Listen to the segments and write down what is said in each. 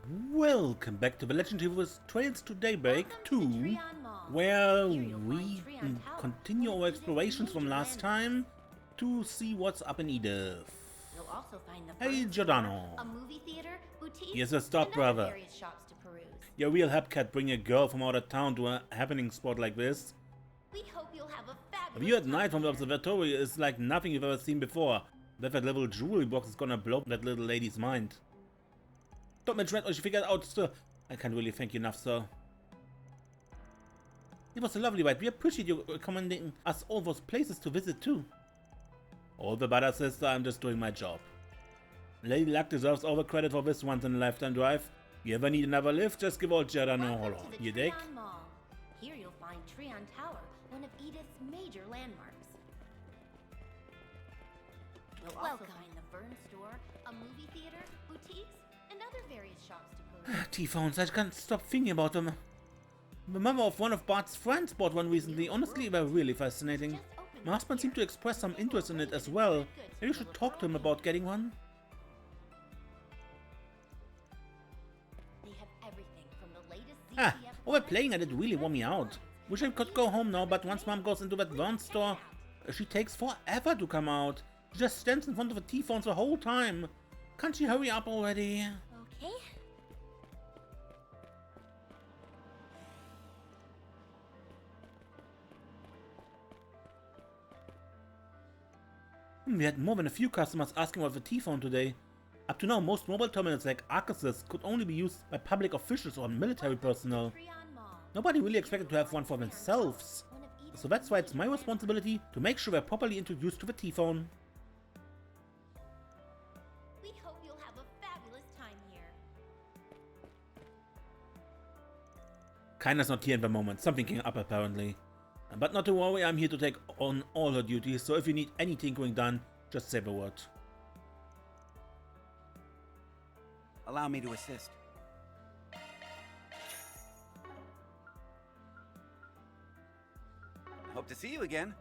Welcome back to the legendary Trails to Daybreak 2, where we continue our explorations from last time to see what's up in Edith. Hey Giordano. Yes, stop, brother. Your real Hepcat bring a girl from out of town to a happening spot like this. The view at night from the observatory is like nothing you've ever seen before. That little jewelry box is gonna blow that little lady's mind. Don't mention that, or she figured out still. I can't really thank you enough, sir. It was a lovely ride. We appreciate you recommending us all those places to visit too. All the better, sister. I'm just doing my job. Lady Luck deserves all the credit for this once in a lifetime drive. You ever need another lift? Just give old Giordano a holler. You dig? Here you'll find Trion Tower, one of Edith's major landmarks. You'll also find the Fern Store, a movie theater, boutiques, and other various shops to peruse. T-phones, I can't stop thinking about them. The mother of one of Bart's friends bought one recently. Honestly, they were really fascinating. My husband seemed to express some interest in it as well. Maybe you should talk to him about getting one. They have everything from the latest Overplaying it really wore me out. Wish I could go home now, but once mom goes into that Vern store, she takes forever to come out. She just stands in front of the T-phones the whole time. Can't she hurry up already? Okay. We had more than a few customers asking about the T-phone today. Up to now, most mobile terminals like Arcuses could only be used by public officials or military personnel. Nobody really expected to have one for themselves. So that's why it's my responsibility to make sure we're properly introduced to the T-phone. We hope you'll have a fabulous time here. Kina's not here at the moment. Something came up apparently. But not to worry, I'm here to take on all her duties, so if you need any tinkering done, just say the word. Allow me to assist. Hope to see you again.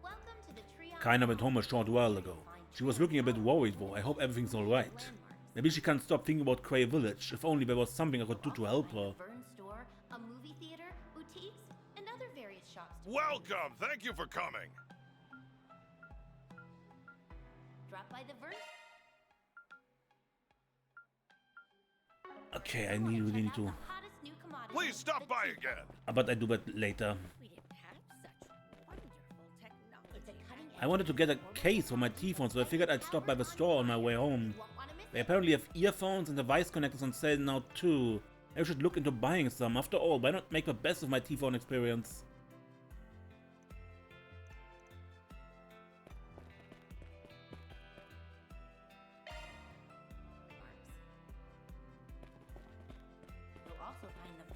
Welcome to the Trion. Kina went home a short while ago. She was looking a bit worried though. I hope everything's alright. Maybe she can't stop thinking about Cray Village. If only there was something I could do to help her. Fern Store, a movie theater, boutiques, and other various shops. Welcome! Thank you for coming! Drop by the Vern. Okay, I really need to... Please stop by again! But I do that later. We didn't have such wonderful technology. I wanted to get a case for my T-phone, so I figured I'd stop by the store on my way home. They apparently have earphones and device connectors on sale now too. I should look into buying some. After all, why not make the best of my T-phone experience?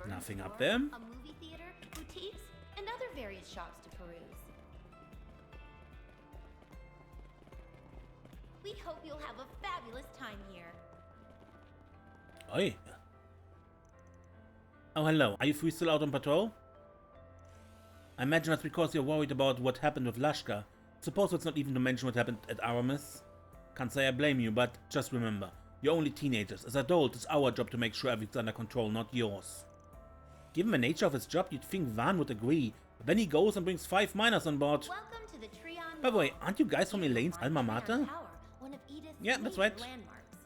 Nothing up there. A movie theater, boutiques, and other various shops to peruse. We hope you'll have a fabulous time here. Oi. Oh, hello. Are you three still out on patrol? I imagine that's because you're worried about what happened with Lashka. Suppose it's not even to mention what happened at Aramis. Can't say I blame you, but just remember, you're only teenagers. As adults, it's our job to make sure everything's under control, not yours. Given the nature of his job, you'd think Van would agree, but then he goes and brings 5 miners on board. Welcome to the Trion. By the way, aren't you guys from Elaine's alma mater? Yeah, that's right.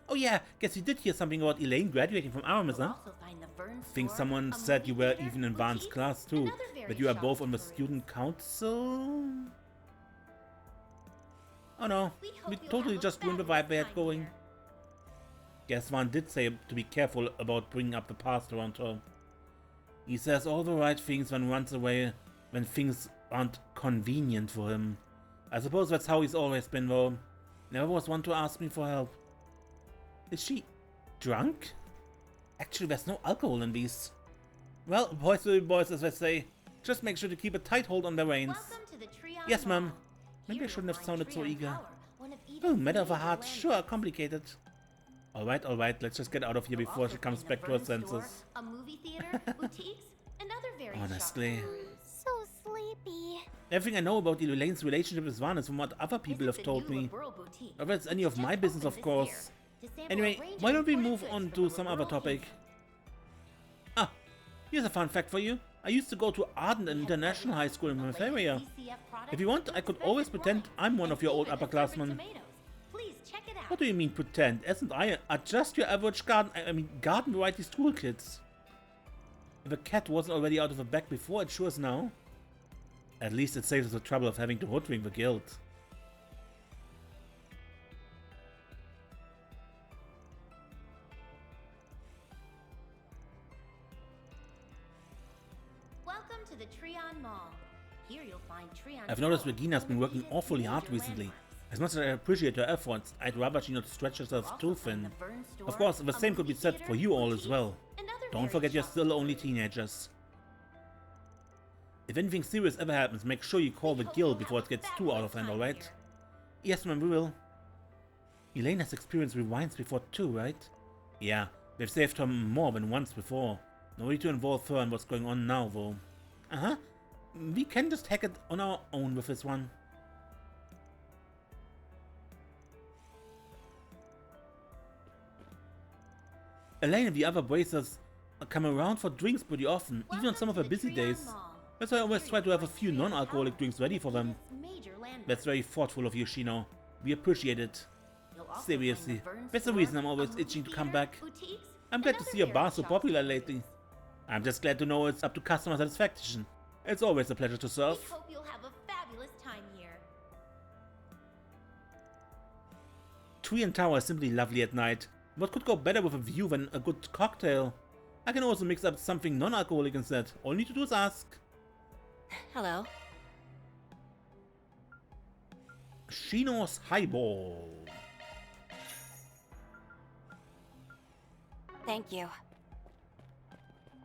Oh yeah, guess you did hear something about Elaine graduating from Aramis, huh? Think someone said you were even in Van's class too, but you are both on the student council? Oh no, we totally just ruined the vibe they had going. Guess Van did say to be careful about bringing up the past around her. He says all the right things when runs away when things aren't convenient for him. I suppose that's how he's always been though. Never was one to ask me for help. Is she drunk? Actually, there's no alcohol in these. Well, boys will be boys, as they say. Just make sure to keep a tight hold on the reins. Yes, ma'am. Maybe I shouldn't have sounded so eager. Oh, matter of a heart, sure, complicated. Alright, let's just get out of here before she comes back to her senses. A movie theater, boutiques, and other various Honestly. So sleepy. Everything I know about Elaine's relationship with Van is from what other people have told me. Whether it's any of my business, of course. Anyway, why don't we move on to some other topic? Ah, here's a fun fact for you. I used to go to Arden International High School in my area. If you want, I could always pretend I'm one of your old upperclassmen. What do you mean pretend? Isn't I just your average garden variety school kids? If a cat wasn't already out of a bag before, it sure is now. At least it saves us the trouble of having to hoodwink the guild. Welcome to the Trion Mall. Here you'll find Trion I've noticed Tower, Regina's been working awfully hard recently. As much as I appreciate her efforts, I'd rather she not stretch herself too thin. Of course, the same could be said for you all as well. Don't forget you're still only teenagers. If anything serious ever happens, make sure you call the guild before it gets too out of hand, alright? Yes, ma'am, we will. Elena's experience rewinds before too, right? Yeah, they've saved her more than once before. No need to involve her in what's going on now, though. Uh-huh. We can just hack it on our own with this one. Elaine and the other bracers come around for drinks pretty often, even on some of her busy days. That's why I always try to have a few non-alcoholic drinks ready for them. That's very thoughtful of you, Shino. We appreciate it. Seriously, that's the reason I'm always itching to come back. I'm glad to see your bar so popular lately. I'm just glad to know it's up to customer satisfaction. It's always a pleasure to serve. We hope you'll have a fabulous time here. Trion Tower is simply lovely at night. What could go better with a view than a good cocktail? I can also mix up something non-alcoholic instead. All you need to do is ask. Hello. Shino's Highball. Thank you.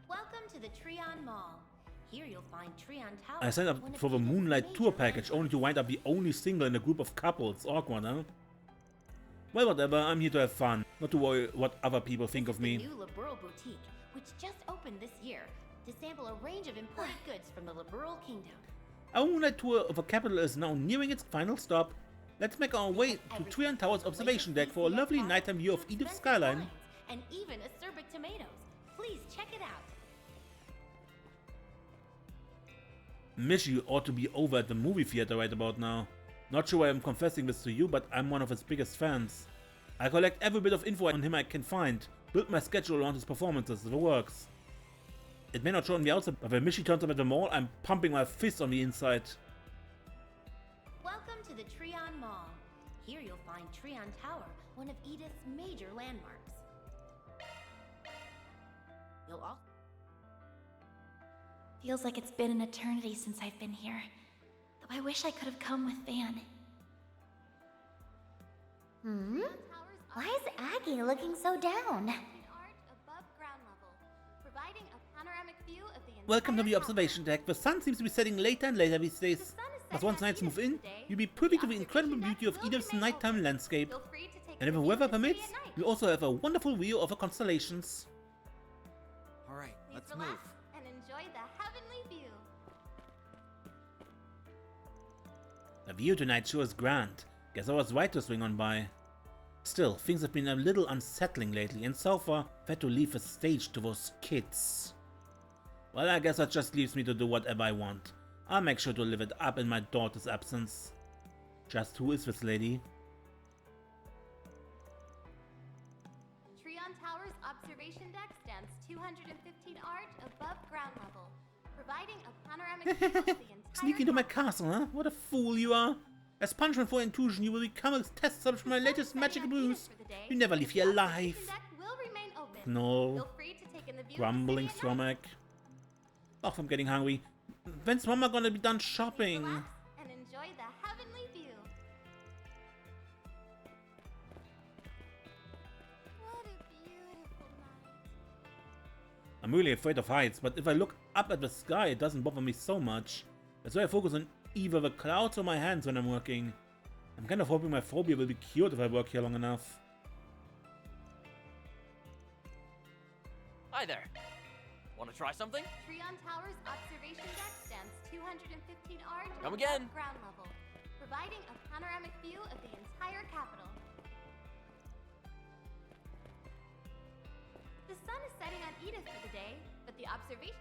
Welcome to the Trion Mall. Here you'll find Trion Tower. I signed up for the Moonlight Tour package only to wind up the only single in a group of couples. Awkward, huh? Well, whatever, I'm here to have fun, not to worry what other people think of me. The new Liberal Boutique, which just opened this year, to sample a range of imported goods from the Liberal Kingdom. Our Moonlight Tour of the capital is now nearing its final stop. Let's make our way to Trion Tower's observation deck for a lovely nighttime view of Edith's skyline. And even acerbic tomatoes. Please check it out. Michi ought to be over at the movie theater right about now. Not sure why I'm confessing this to you, but I'm one of his biggest fans. I collect every bit of info on him I can find, build my schedule around his performances if it works. It may not show on the outside, but when Michi turns up at the mall, I'm pumping my fist on the inside. Welcome to the Trion Mall. Here you'll find Trion Tower, one of Edith's major landmarks. You'll also... Feels like it's been an eternity since I've been here. Though I wish I could have come with Van. Why is Aggie looking so down? Welcome to the observation deck. The sun seems to be setting later and later these days. As once nights move in, you'll be privy to the incredible beauty of Edith's nighttime landscape. And if the weather permits, you'll also have a wonderful view of the constellations. Alright, let's move. And enjoy the heavenly view. The view tonight sure is grand. Guess I was right to swing on by. Still, things have been a little unsettling lately, and so far, I've had to leave the stage to those kids. Well, I guess that just leaves me to do whatever I want. I'll make sure to live it up in my daughter's absence. Just who is this lady? Trion Tower's observation deck stands 215 arch above ground level, providing a panoramic view of the entire Sneak into my castle, huh? What a fool you are! As punishment for intrusion, you will become a test subject for my latest magic ruse. You never leave here alive. No. Grumbling stomach. Oh, I'm getting hungry. When's Mama gonna be done shopping? And enjoy the heavenly view. What a beautiful night. I'm really afraid of heights, but if I look up at the sky, it doesn't bother me so much. That's why I focus on either the clouds or my hands when I'm working. I'm kind of hoping my phobia will be cured if I work here long enough. Hi there. Want to try something? Trion Tower's observation deck stands 215 arch Come again. above ground level, providing a panoramic view of the entire capital. Edith for the day, but the observation...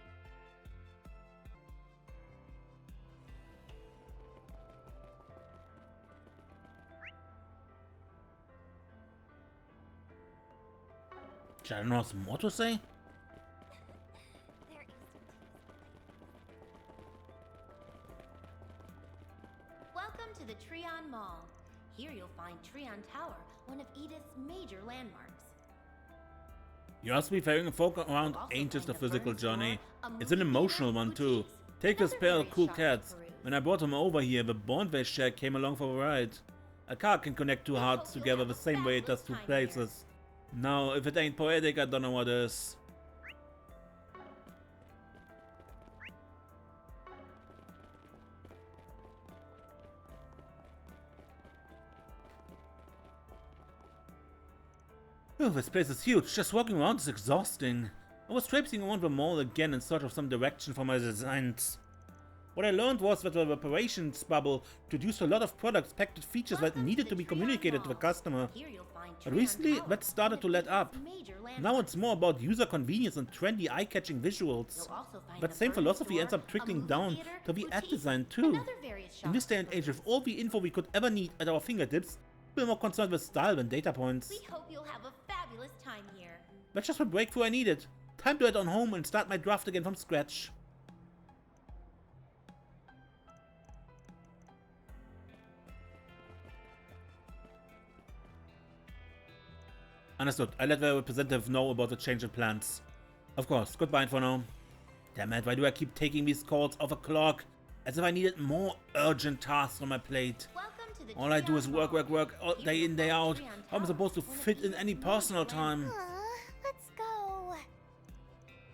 I don't know what's more to say. They're instantaneous. Welcome to the Trion Mall. Here you'll find Trion Tower, one of Edith's major landmarks. You asked me if having a folk around ain't just a physical journey. It's an emotional one too. Take this pair of cool cats. When I brought them over here, the Bondway Shack came along for a ride. A car can connect two hearts together the same way it does two places. Now, if it ain't poetic, I don't know what is. Oh, this place is huge. Just walking around is exhausting. I was traipsing around the mall again in search of some direction for my designs. What I learned was that the operations bubble produced a lot of products packed with features that needed to be communicated to the customer. But recently, that started to let up. Now it's more about user convenience and trendy eye-catching visuals. That same philosophy ends up trickling down to the ad design too. In this day and age, with all the info we could ever need at our fingertips, we're more concerned with style than data points. We hope you'll have a fabulous time here. That's just the breakthrough I needed. Time to head on home and start my draft again from scratch. Understood. I let the representative know about the change in plans. Of course. Goodbye for now. Damn it, why do I keep taking these calls off a clock? As if I needed more urgent tasks on my plate. All I do is work, all day in, day out. How am I supposed to fit in any personal time? Let's go.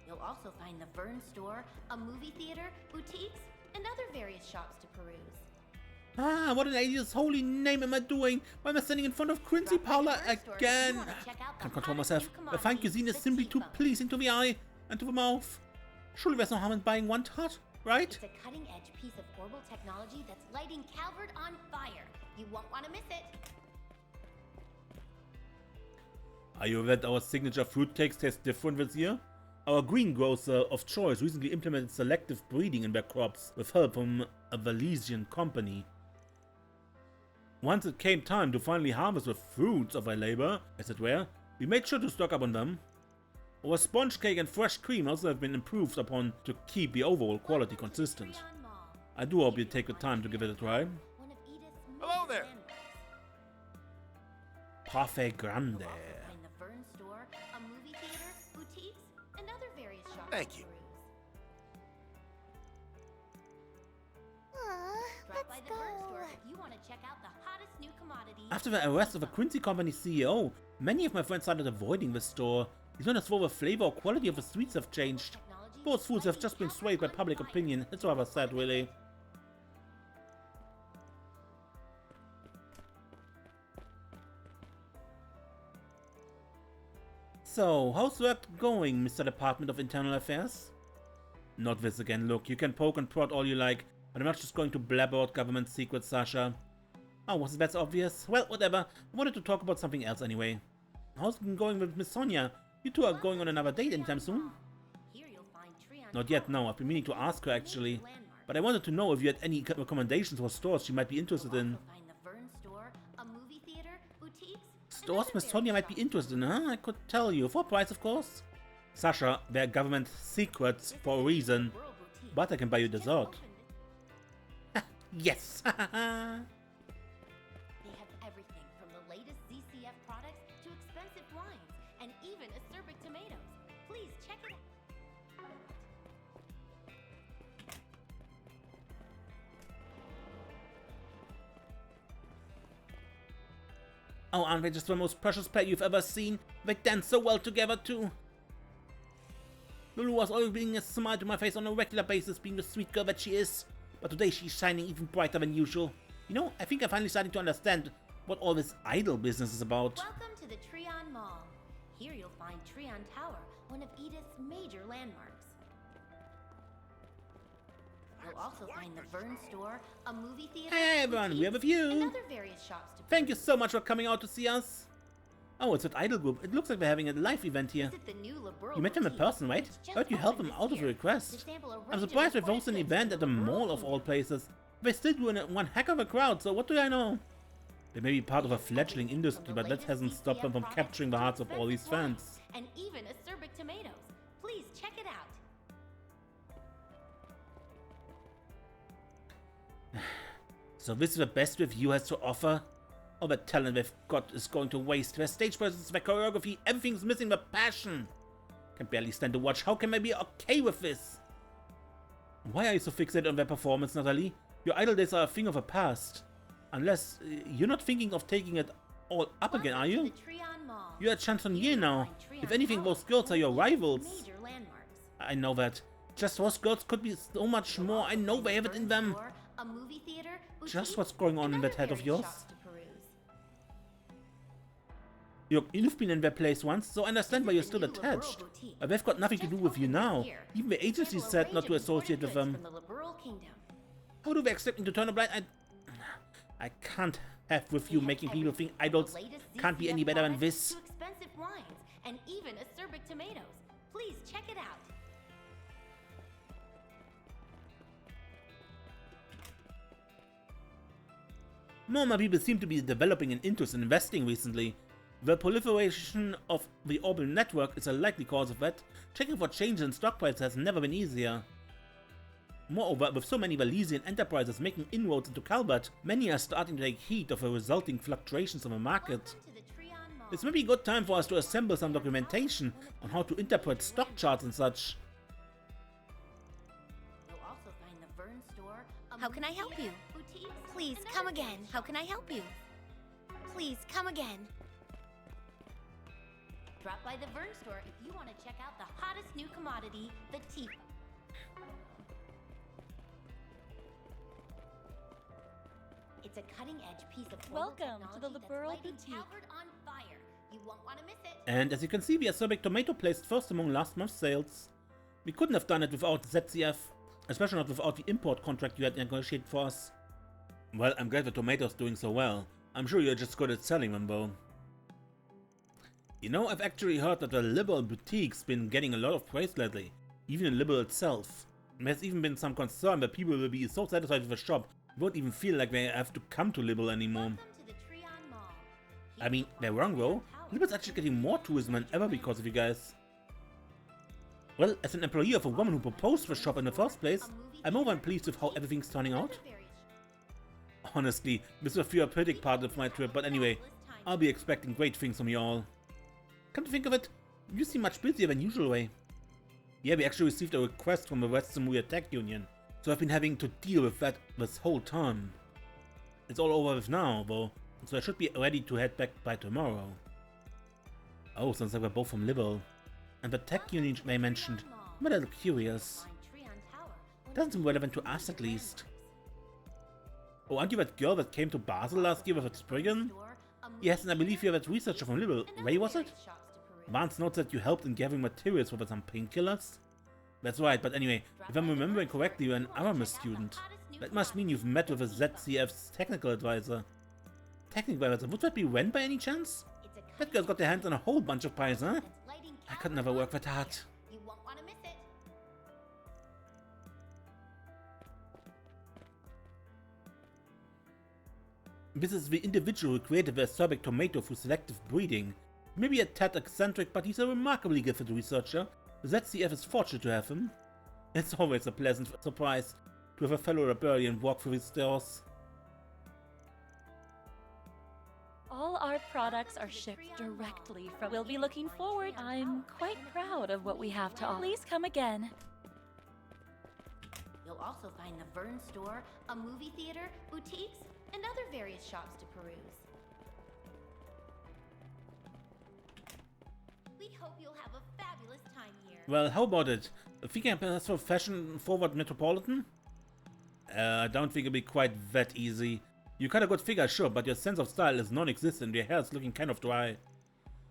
You'll also find the Vern store, a movie theater, boutiques, and other various shops to peruse. Ah, what in Edith's holy name am I doing? Why am I standing in front of Quincy Parlor again? Can't control myself. The fine cuisine is simply too pleasing to the eye and to the mouth. Surely there's no harm in buying one tart, right? It's a cutting-edge piece of orbital technology that's lighting Calvert on fire. You won't want to miss it. Are you aware that our signature fruitcakes taste different this year? Our greengrocer of choice recently implemented selective breeding in their crops with help from a Valesian company. Once it came time to finally harvest the fruits of our labor, as it were, we made sure to stock up on them. Our sponge cake and fresh cream also have been improved upon to keep the overall quality consistent. I do hope you take the time to give it a try. Hello there. Parfait Grande. Thank you. Let's go. You want to check out the hottest new commodities. After the arrest of a Quincy company CEO, many of my friends started avoiding the store. It's not as though the flavor or quality of the sweets have changed. Both foods have just been swayed by public opinion. It's rather sad, really. So, how's work going, Mr. Department of Internal Affairs? Not this again, look, you can poke and prod all you like, but I'm not just going to blab out government secrets, Sasha. Oh, wasn't that obvious? Well, whatever. I wanted to talk about something else anyway. How's it been going with Miss Sonia? You two are going on another date anytime soon? Not yet, no. I've been meaning to ask her, actually. But I wanted to know if you had any recommendations for stores she might be interested in. Stores Miss Sonia might be interested in, huh? I could tell you. For a price, of course. Sasha, they're government secrets for a reason. But I can buy you dessert. Yes! They have everything from the latest ZCF products to expensive wines and even acerbic tomatoes. Please check it out. Oh, aren't they just the most precious pair you've ever seen? They dance so well together, too. Lulu was always bringing a smile to my face on a regular basis, being the sweet girl that she is. But today she's shining even brighter than usual. You know, I think I'm finally starting to understand what all this idol business is about. Welcome to the Trion Mall. Here you'll find Trion Tower, one of Edith's major landmarks. You'll also find the Vern store, a movie theater, Hey everyone, we have a view. and other various shops to Thank you so much for coming out to see us. Oh, it's an idol group. It looks like we're having a live event here. Visit the new You met him in person, right? Heard you helped him out of a request. I'm surprised we've hosted an event at the mall of all places. They still do one heck of a crowd, so what do I know? They may be part of a fledgling industry, but that hasn't stopped them from capturing the hearts of all these fans. And even acerbic tomatoes. Please check it out. So this is the best review has to offer? All the talent they've got is going to waste. Their stage presence, their choreography, everything's missing the passion. Can barely stand to watch. How can I be okay with this? Why are you so fixated on their performance, Natalie? Your idol days are a thing of the past. Unless you're not thinking of taking it all up again, are you? You're a chansonnier now. If anything, those girls are your rivals. I know that. Just those girls could be so much more. I know they have it in them. Just what's going on in that head of yours? You've been in their place once, so I understand why you're still attached. They've got nothing to do with you now. Even the agency said not to associate with them. How do they expect me to turn a blind eye? I can't have with you making people think idols can't be any better than this. Expensive wines and even acerbic tomatoes. Please check it out. More and more people seem to be developing an interest in investing recently. The proliferation of the orbital network is a likely cause of that. Checking for changes in stock prices has never been easier. Moreover, with so many Valesian enterprises making inroads into Calbert, many are starting to take heed of the resulting fluctuations in the market. This may be a good time for us to assemble some documentation on how to interpret stock charts and such. How can I help you? Please come again. How can I help you? Please come again. Drop by the Vern store if you want to check out the hottest new commodity, the tea. It's a cutting-edge piece of Welcome to the Liberal Boutique. Boutique. On fire. You won't want to miss it. And as you can see, the acerbic tomato placed first among last month's sales. We couldn't have done it without ZCF, especially not without the import contract you had negotiated for us. Well, I'm glad the tomato's doing so well. I'm sure you're just good at selling them, though. You know, I've actually heard that the Liberal Boutique's been getting a lot of praise lately, even in Liberal itself. There's even been some concern that people will be so satisfied with the shop, they won't even feel like they have to come to Liberal anymore. I mean, they're wrong though. Liberal's actually getting more tourism than ever because of you guys. Well, as an employee of a woman who proposed the shop in the first place, I'm more than pleased with how everything's turning out. Honestly, this is a therapeutic part of my trip, but anyway, I'll be expecting great things from you all. Come to think of it, you seem much busier than usual, way. Yeah, we actually received a request from the West Samuya Tech Union, so I've been having to deal with that this whole time. It's all over with now, though, so I should be ready to head back by tomorrow. Oh, sounds like we're both from Liberal. And the Tech Union they mentioned, I'm a little curious. Doesn't seem relevant to us at least. Oh, aren't you that girl that came to Basel last year with a Spriggan? Yes, and I believe you're that researcher from Liberal. Ray, was it? Vance notes that you helped in gathering materials for some painkillers? That's right, but anyway, if I'm remembering correctly, you're an Aramis student. That must mean you've met with a ZCF's technical advisor. Technical advisor, would that be Ren by any chance? That girl's got their hands on a whole bunch of pies, huh? I could never work that hard. You won't want to miss it. This is the individual who created the acerbic tomato through selective breeding. Maybe a tad eccentric, but he's a remarkably gifted researcher. ZCF is fortunate to have him. It's always a pleasant surprise to have a fellow rebellion walk through his doors. All our products are shipped directly from. We'll be looking forward. I'm quite proud of what we have to offer. Please come again. You'll also find the Vern store, a movie theater, boutiques, and other various shops to peruse. We hope you'll have a fabulous time here. Well, how about it? Thinking of for fashion-forward Metropolitan? I don't think it'll be quite that easy. You got a good figure, sure, but your sense of style is non-existent. Your hair is looking kind of dry.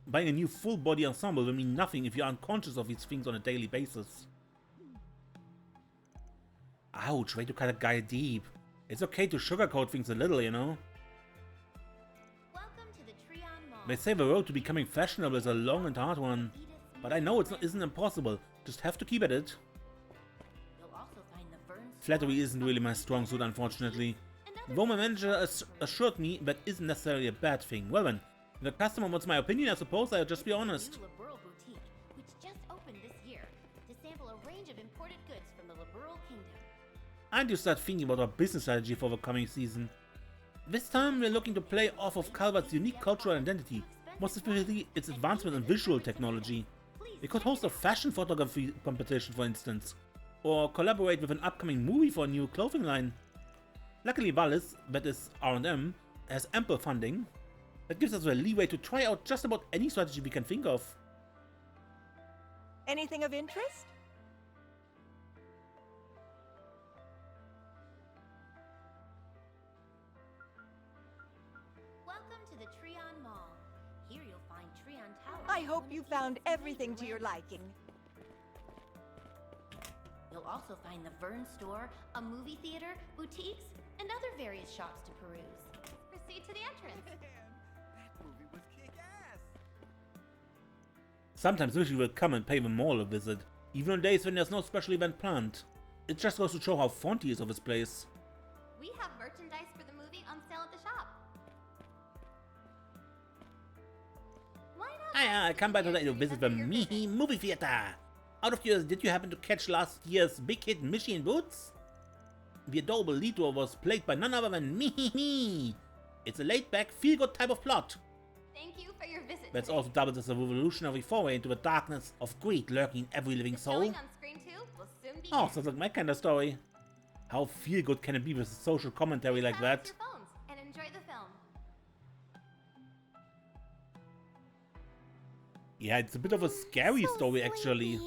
Buying a new full-body ensemble will mean nothing if you're unconscious of these things on a daily basis. Ouch, way to cut a guy deep. It's okay to sugarcoat things a little, you know? Welcome to the Trion Mall. They say the road to becoming fashionable is a long and hard one. But I know isn't impossible. Just have to keep at it. You'll also find the Vern store, Flattery isn't really my strong suit, unfortunately. Though my manager assured me that isn't necessarily a bad thing. Well then, if the customer wants my opinion, I suppose I'll just be honest. New Liberal boutique, which just opened this year, to sample a range of imported goods from the Liberal Kingdom. I need to start thinking about our business strategy for the coming season. This time we're looking to play off of Calvert's unique cultural identity, more specifically its advancement in visual technology. We could host a fashion photography competition, for instance, or collaborate with an upcoming movie for a new clothing line. Luckily Valis, that is R&M, has ample funding. That gives us the leeway to try out just about any strategy we can think of. Anything of interest? Welcome to the Trion Mall. Here you'll find Trion Tower. I hope you found everything to your liking. You'll also find the Vern store, a movie theater, boutiques, and other various shops to peruse. Proceed to the entrance. That movie was kick-ass. Sometimes wish we will come and pay the mall a visit, even on days when there's no special event planned. It just goes to show how fond he is of his place. We have merchandise for the movie on sale at the shop. Why not? I come by today to visit the Mihi movie theater. Out of curiosity, did you happen to catch last year's big hit Michi in Boots? The adorable lead role was played by none other than Mihi. It's a laid-back, feel-good type of plot. Thank you for your visit. That's also doubles as a revolutionary foray into the darkness of greed lurking in every living soul. Showing on screen 2 will soon begin. Oh, sounds like my kind of story. How feel-good can it be with a social commentary like that? Silence your phones and enjoy the film. Yeah, it's a bit of a scary story, actually.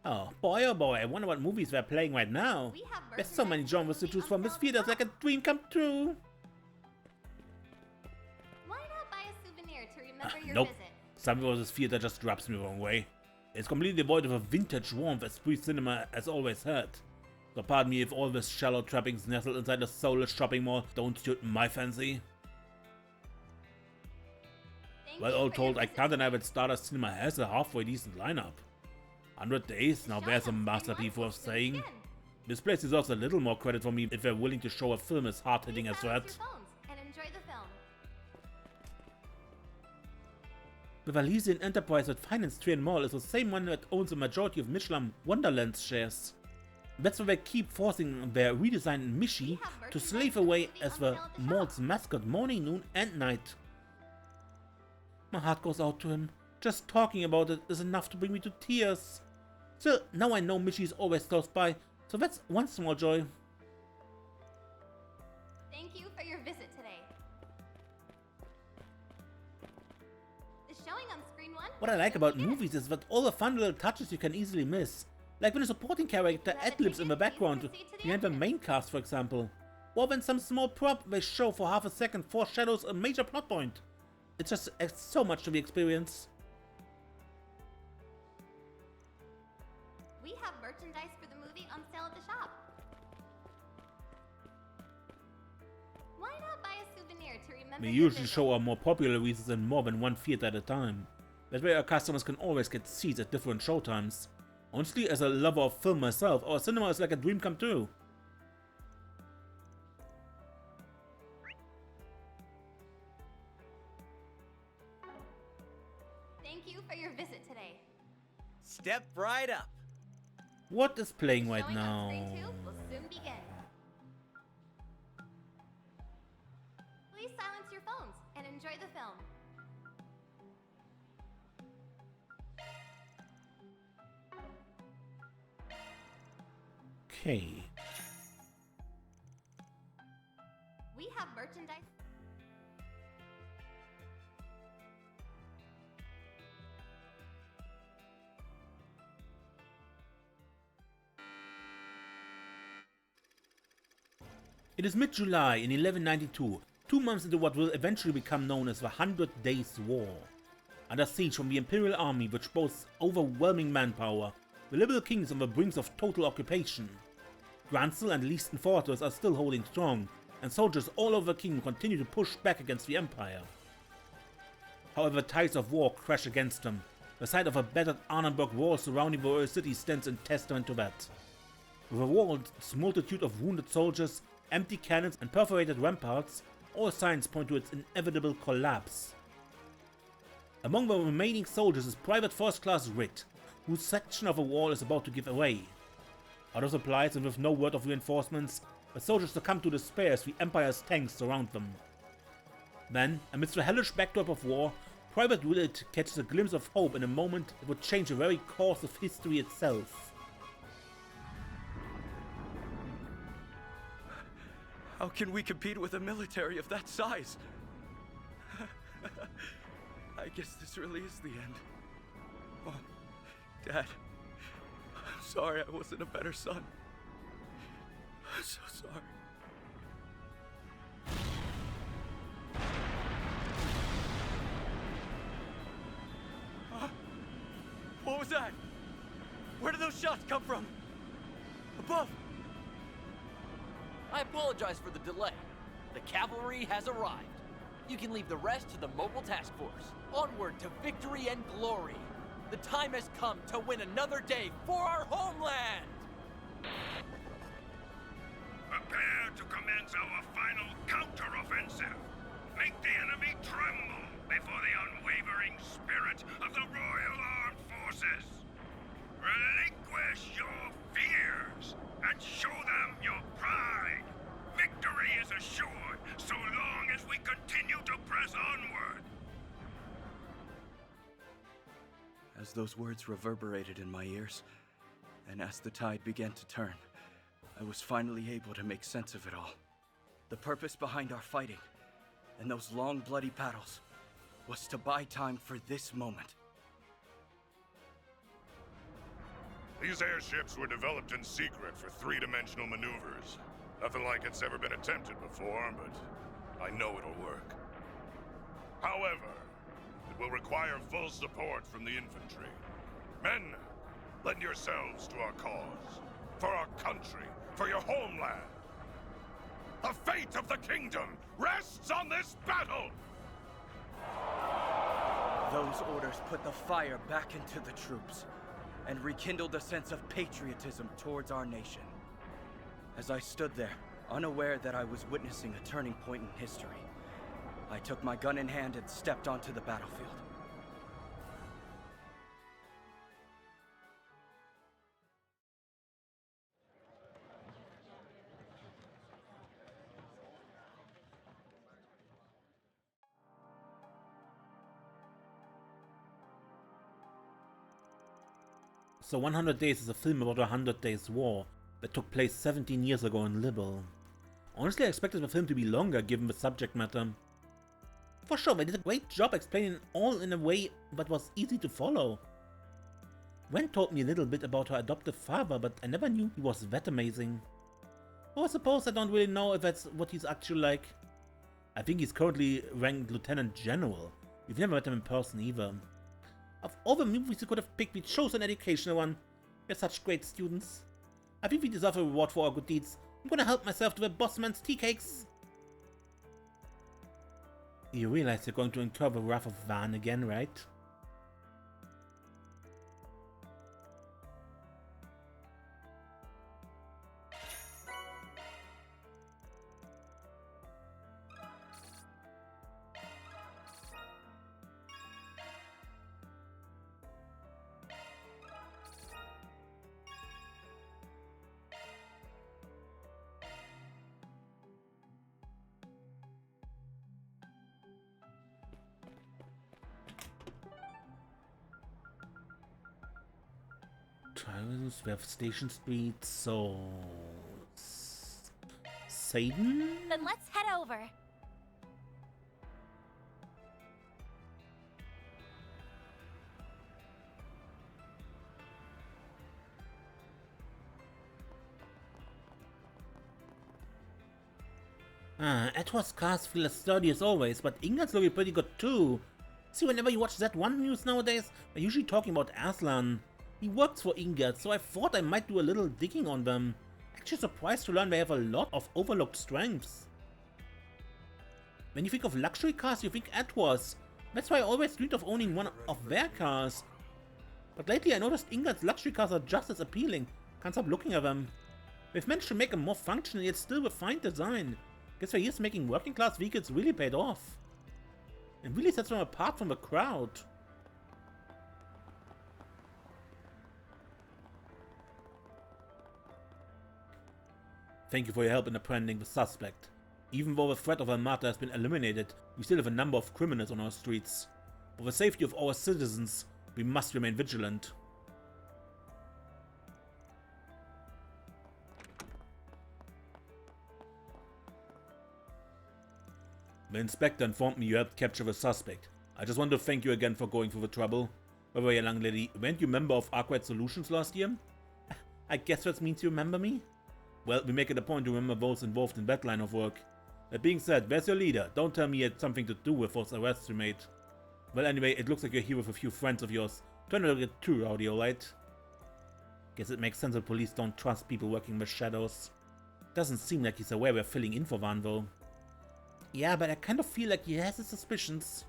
Oh boy, I wonder what movies they're playing right now. We have There's so many genres to choose from. This theater's like a dream come true. Why not buy a souvenir to remember your Nope. visit? Somehow this theater just rubs me the wrong way. It's completely devoid of a vintage warmth as pre-cinema has always had. So pardon me if all these shallow trappings nestled inside a soulless shopping mall don't suit my fancy. Thank Well, you all for your told, I visit can't deny today. that Stardust Cinema has a halfway decent lineup. 100 days, now there's a masterpiece worth saying. This place deserves a little more credit for me if they're willing to show a film as hard-hitting as that. Silence your phones and enjoy the film. The Valesian enterprise that financed Trion Mall is the same one that owns a majority of Michelin Wonderland's shares. That's why they keep forcing their redesigned Michi to slave away as the mall's mascot morning, noon and night. My heart goes out to him. Just talking about it is enough to bring me to tears. Still, now I know Michi is always close by, so that's one small joy. Thank you for your visit today. The showing on screen 1. What I like about movies is that all the fun little touches you can easily miss. Like when a supporting character ad-libs in the background behind the main cast, for example. Or when some small prop they show for half a second foreshadows a major plot point. It just adds so much to the experience. We have merchandise for the movie on sale at the shop. Why not buy a souvenir to remember We your usually visit? show our more popular releases in more than one theater at a time. That way our customers can always get seats at different showtimes. Honestly, as a lover of film myself, our cinema is like a dream come true. Thank you for your visit today. Step right up. What is playing right Showing on now? screen 2 will soon begin. Please silence your phones and enjoy the film. Okay. We have merchandise. It is mid-July in 1192, 2 months into what will eventually become known as the 100 Days War. Under siege from the Imperial Army, which boasts overwhelming manpower, the Liberal King is on the brink of total occupation. Gransel and Leaston Fortress are still holding strong, and soldiers all over the kingdom continue to push back against the Empire. However, the tides of war crash against them. The sight of a battered Arnhenberg wall surrounding the royal city stands in testament to that. With a world's multitude of wounded soldiers, empty cannons and perforated ramparts, all signs point to its inevitable collapse. Among the remaining soldiers is Private First Class Ritt, whose section of the wall is about to give away. Out of supplies and with no word of reinforcements, the soldiers succumb to despair as the Empire's tanks surround them. Then, amidst the hellish backdrop of war, Private Ritt catches a glimpse of hope in a moment that would change the very course of history itself. How can we compete with a military of that size? I guess this really is the end. Oh, Dad. I'm sorry I wasn't a better son. I'm so sorry. What was that? Where did those shots come from? Above! I apologize for the delay. The cavalry has arrived. You can leave the rest to the mobile task force. Onward to victory and glory. The time has come to win another day for our homeland! Prepare to commence our final counter-offensive. Make the enemy tremble before the unwavering spirit of the Royal Armed Forces. Relinquish your fears and show them your pride. Victory is assured so long as we continue to press onward. As those words reverberated in my ears, and as the tide began to turn, I was finally able to make sense of it all. The purpose behind our fighting, and those long bloody battles, was to buy time for this moment. These airships were developed in secret for three-dimensional maneuvers. Nothing like it's ever been attempted before, but I know it'll work. However, it will require full support from the infantry. Men, lend yourselves to our cause. For our country, for your homeland. The fate of the kingdom rests on this battle! Those orders put the fire back into the troops, and rekindled a sense of patriotism towards our nation. As I stood there, unaware that I was witnessing a turning point in history, I took my gun in hand and stepped onto the battlefield. So 100 Days is a film about a 100 Days War that took place 17 years ago in Libel. Honestly, I expected the film to be longer given the subject matter. For sure, they did a great job explaining it all in a way that was easy to follow. Wen told me a little bit about her adoptive father, but I never knew he was that amazing. Or I suppose I don't really know if that's what he's actually like. I think he's currently ranked Lieutenant General. We've never met him in person either. Of all the movies we could have picked, we chose an educational one. We're such great students. I think we deserve a reward for our good deeds. I'm gonna help myself to the bossman's tea cakes. You realize you're going to incur the wrath of Van again, right? Tyrants, we have Station Street, so... Seiden? Then let's head over. Edward's cars feel as sturdy as always, but Ingrid's looking pretty good too. See, whenever you watch Z1 news nowadays, they're usually talking about Aslan. He works for Ingrid, so I thought I might do a little digging on them. Actually surprised to learn they have a lot of overlooked strengths. When you think of luxury cars, you think Edwards, That's why I always dreamed of owning one of their cars. But lately I noticed Ingrid's luxury cars are just as appealing. Can't stop looking at them. They've managed to make them more functional yet still with fine design. Guess for years making working class vehicles really paid off. And really sets them apart from the crowd. Thank you for your help in apprehending the suspect. Even though the threat of Almata has been eliminated, we still have a number of criminals on our streets. For the safety of our citizens, we must remain vigilant. The inspector informed me you helped capture the suspect. I just want to thank you again for going through the trouble. By the way, young lady, weren't you a member of Arkwright Solutions last year? I guess that means you remember me? Well, we make it a point to remember those involved in that line of work. That being said, where's your leader? Don't tell me he had something to do with those arrests you made. Well, anyway, it looks like you're here with a few friends of yours. Try not to get too rowdy, alright? Guess it makes sense that police don't trust people working in the shadows. Doesn't seem like he's aware we're filling in for Van, though. Yeah, but I kind of feel like he has his suspicions.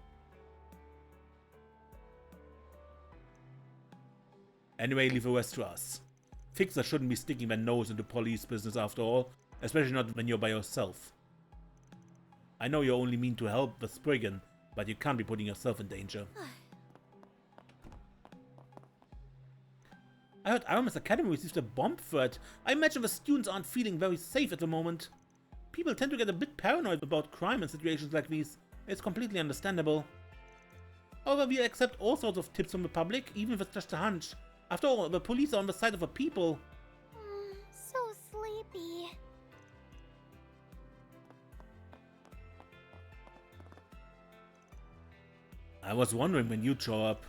Anyway, leave the rest to us. Fixers shouldn't be sticking their nose into police business after all, especially not when you're by yourself. I know you only mean to help the Spriggan, but you can't be putting yourself in danger. I heard Aramis Academy received a bomb threat. I imagine the students aren't feeling very safe at the moment. People tend to get a bit paranoid about crime in situations like these. It's completely understandable. However, we accept all sorts of tips from the public, even if it's just a hunch. After all, the police are on the side of the people. So sleepy. I was wondering when you'd show up.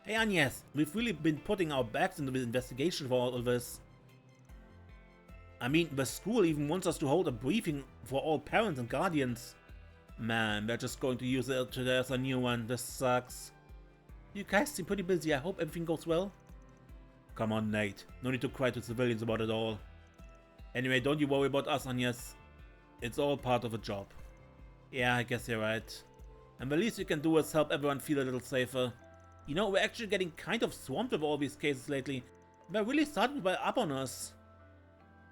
Hey Agnes, we've really been putting our backs into the investigation for all of this. I mean, the school even wants us to hold a briefing for all parents and guardians. Man, they're just going to use it today as a new one. This sucks. You guys seem pretty busy. I hope everything goes well. Come on, Nate. No need to cry to civilians about it all. Anyway, don't you worry about us, Agnes. It's all part of the job. Yeah, I guess you're right. And the least we can do is help everyone feel a little safer. You know, we're actually getting kind of swamped with all these cases lately. They're really starting to pile up on us.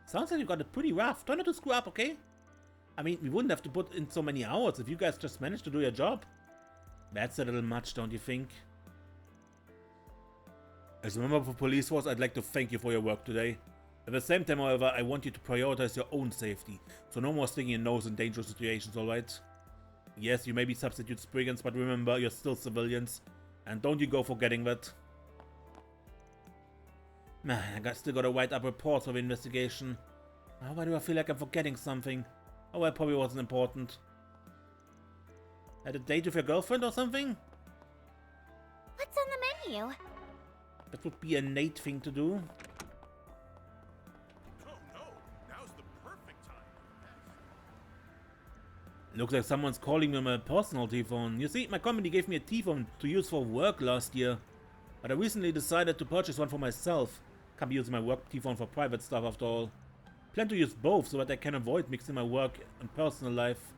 Sounds like you got it pretty rough. Try not to screw up, okay? I mean, we wouldn't have to put in so many hours if you guys just managed to do your job. That's a little much, don't you think? As a member of the police force, I'd like to thank you for your work today. At the same time, however, I want you to prioritize your own safety, so no more sticking your nose in dangerous situations, alright? Yes, you may be substitute Spriggans, but remember, you're still civilians. And don't you go forgetting that. Man, I still gotta write up reports for the investigation. Why do I feel like I'm forgetting something? Oh, it probably wasn't important. Had a date with your girlfriend or something? What's on the menu? That would be a Nate thing to do. Oh no, now's the perfect time. Looks like someone's calling me on my personal T-phone. You see, my company gave me a T-phone to use for work last year. But I recently decided to purchase one for myself. Can't be using my work T-phone for private stuff after all. Plan to use both so that I can avoid mixing my work and personal life.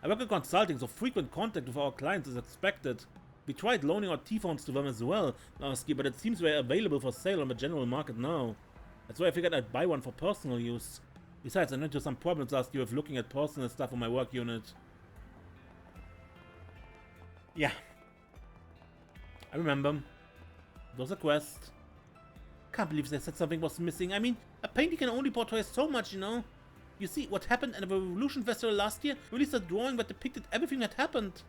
I work in consulting, so frequent contact with our clients is expected. We tried loaning our T-phones to them as well last year, but it seems they're available for sale on the general market now. That's why I figured I'd buy one for personal use. Besides, I ran into some problems last year with looking at personal stuff on my work unit. Yeah. I remember. It was a quest. Can't believe they said something was missing. I mean, a painting can only portray so much, you know? You see, what happened at the Revolution Festival last year released a drawing that depicted everything that happened.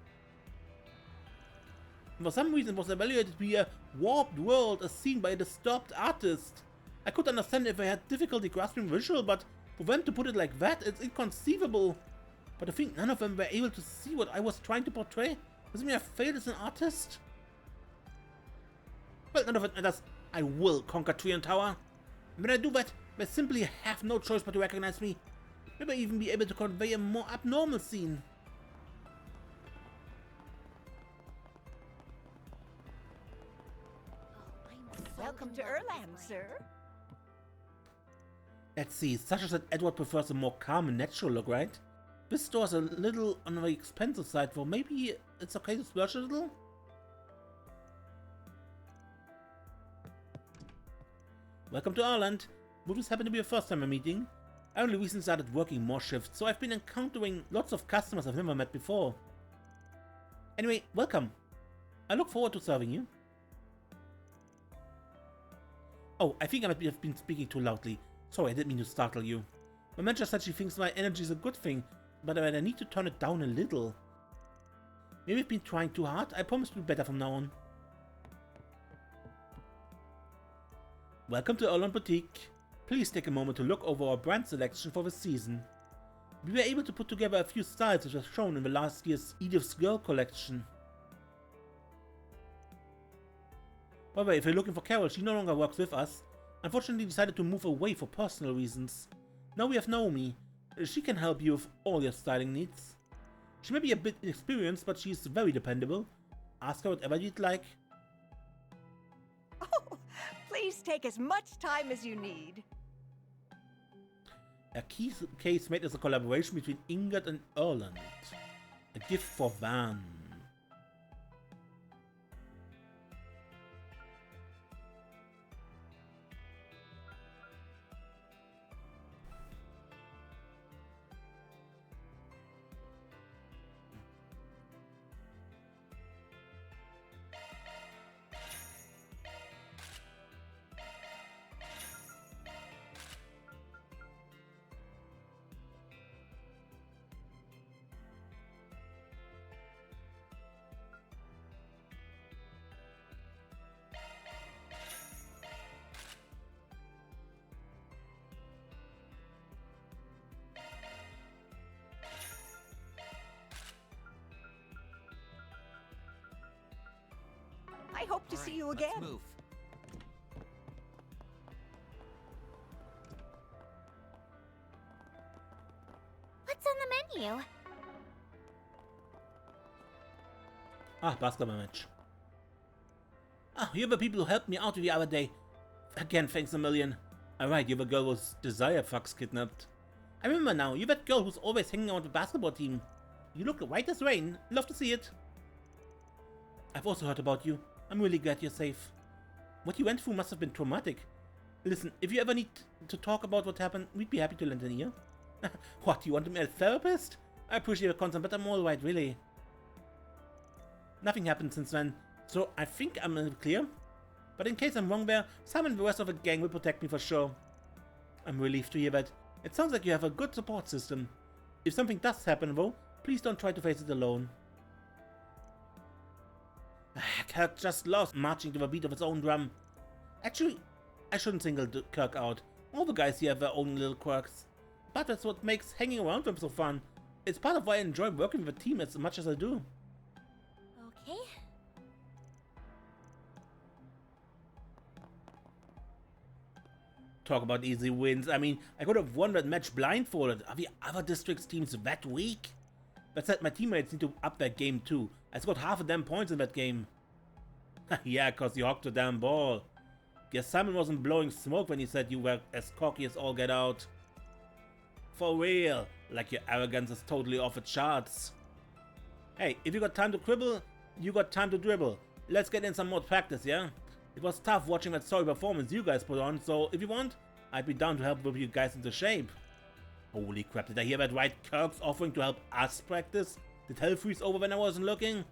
And for some reason it was evaluated to be a warped world as seen by a disturbed artist. I could understand if I had difficulty grasping visual, but for them to put it like that, it's inconceivable. But I think none of them were able to see what I was trying to portray. Does it mean I failed as an artist? Well, none of it matters. I will conquer Trion Tower. And when I do that, they simply have no choice but to recognize me. Maybe even be able to convey a more abnormal scene. Welcome to Erland, sir. Let's see, Sasha said Edward prefers a more calm and natural look, right? This store's a little on the expensive side, so maybe it's okay to splurge a little? Welcome to Ireland. Would this happen to be your first time I'm meeting? I only recently started working more shifts, so I've been encountering lots of customers I've never met before. Anyway, welcome. I look forward to serving you. Oh, I think I might have been speaking too loudly. Sorry, I didn't mean to startle you. My manager said she thinks my energy is a good thing, but I need to turn it down a little. Maybe I've been trying too hard. I promise to do better from now on. Welcome to Ireland Boutique. Please take a moment to look over our brand selection for this season. We were able to put together a few styles which were shown in the last year's Edith's Girl collection. However, if you're looking for Carol, she no longer works with us. Unfortunately decided to move away for personal reasons. Now we have Naomi. She can help you with all your styling needs. She may be a bit inexperienced, but she's very dependable. Ask her whatever you'd like. Oh, please take as much time as you need. A key case made as a collaboration between Ingrid and Erland. A gift for Van. I hope to see you again. Let's move. What's on the menu? Ah, basketball match. Ah, you're the people who helped me out the other day. Again, thanks a million. Alright, you're the girl whose Desire Fox kidnapped. I remember now, you're that girl who's always hanging out with the basketball team. You look white as rain. Love to see it. I've also heard about you. I'm really glad you're safe. What you went through must have been traumatic. Listen, if you ever need to talk about what happened, we'd be happy to lend an ear. What, you want to be a therapist? I appreciate your concern, but I'm alright, really. Nothing happened since then, so I think I'm clear. But in case I'm wrong there, Sam and the rest of the gang will protect me for sure. I'm relieved to hear that. It sounds like you have a good support system. If something does happen though, please don't try to face it alone. Kirk just lost marching to the beat of its own drum. Actually, I shouldn't single Kirk out. All the guys here have their own little quirks. But that's what makes hanging around them so fun. It's part of why I enjoy working with a team as much as I do. Okay. Talk about easy wins. I mean, I could have won that match blindfolded. Are the other district's teams that weak? That said, my teammates need to up their game too. I scored half a damn points in that game. Yeah, cause you hocked the damn ball. Guess Simon wasn't blowing smoke when he said you were as cocky as all get out. For real, like your arrogance is totally off the charts. Hey, if you got time to quibble, you got time to dribble. Let's get in some more practice, yeah? It was tough watching that sorry performance you guys put on, so if you want, I'd be down to help whip you guys into shape. Holy crap, did I hear that right? Kirk's offering to help us practice? Did hell freeze over when I wasn't looking?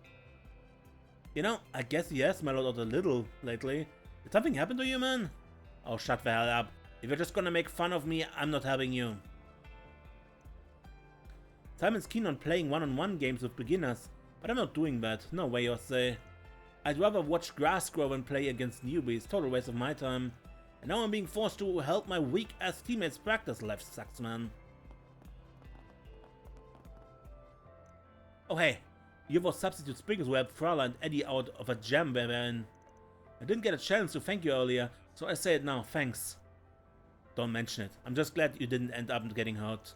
You know, I guess he has mellowed out a little lately. Did something happen to you, man? Oh, shut the hell up. If you're just gonna make fun of me, I'm not helping you. Simon's keen on playing one-on-one games with beginners, but I'm not doing that. No way, or say. I'd rather watch grass grow and play against newbies. Total waste of my time. And now I'm being forced to help my weak-ass teammates practice. Life sucks, man. Oh hey, you were substitute springers who helped Frala and Eddie out of a jam they were in. I didn't get a chance to thank you earlier, so I say it now, thanks. Don't mention it. I'm just glad you didn't end up getting hurt.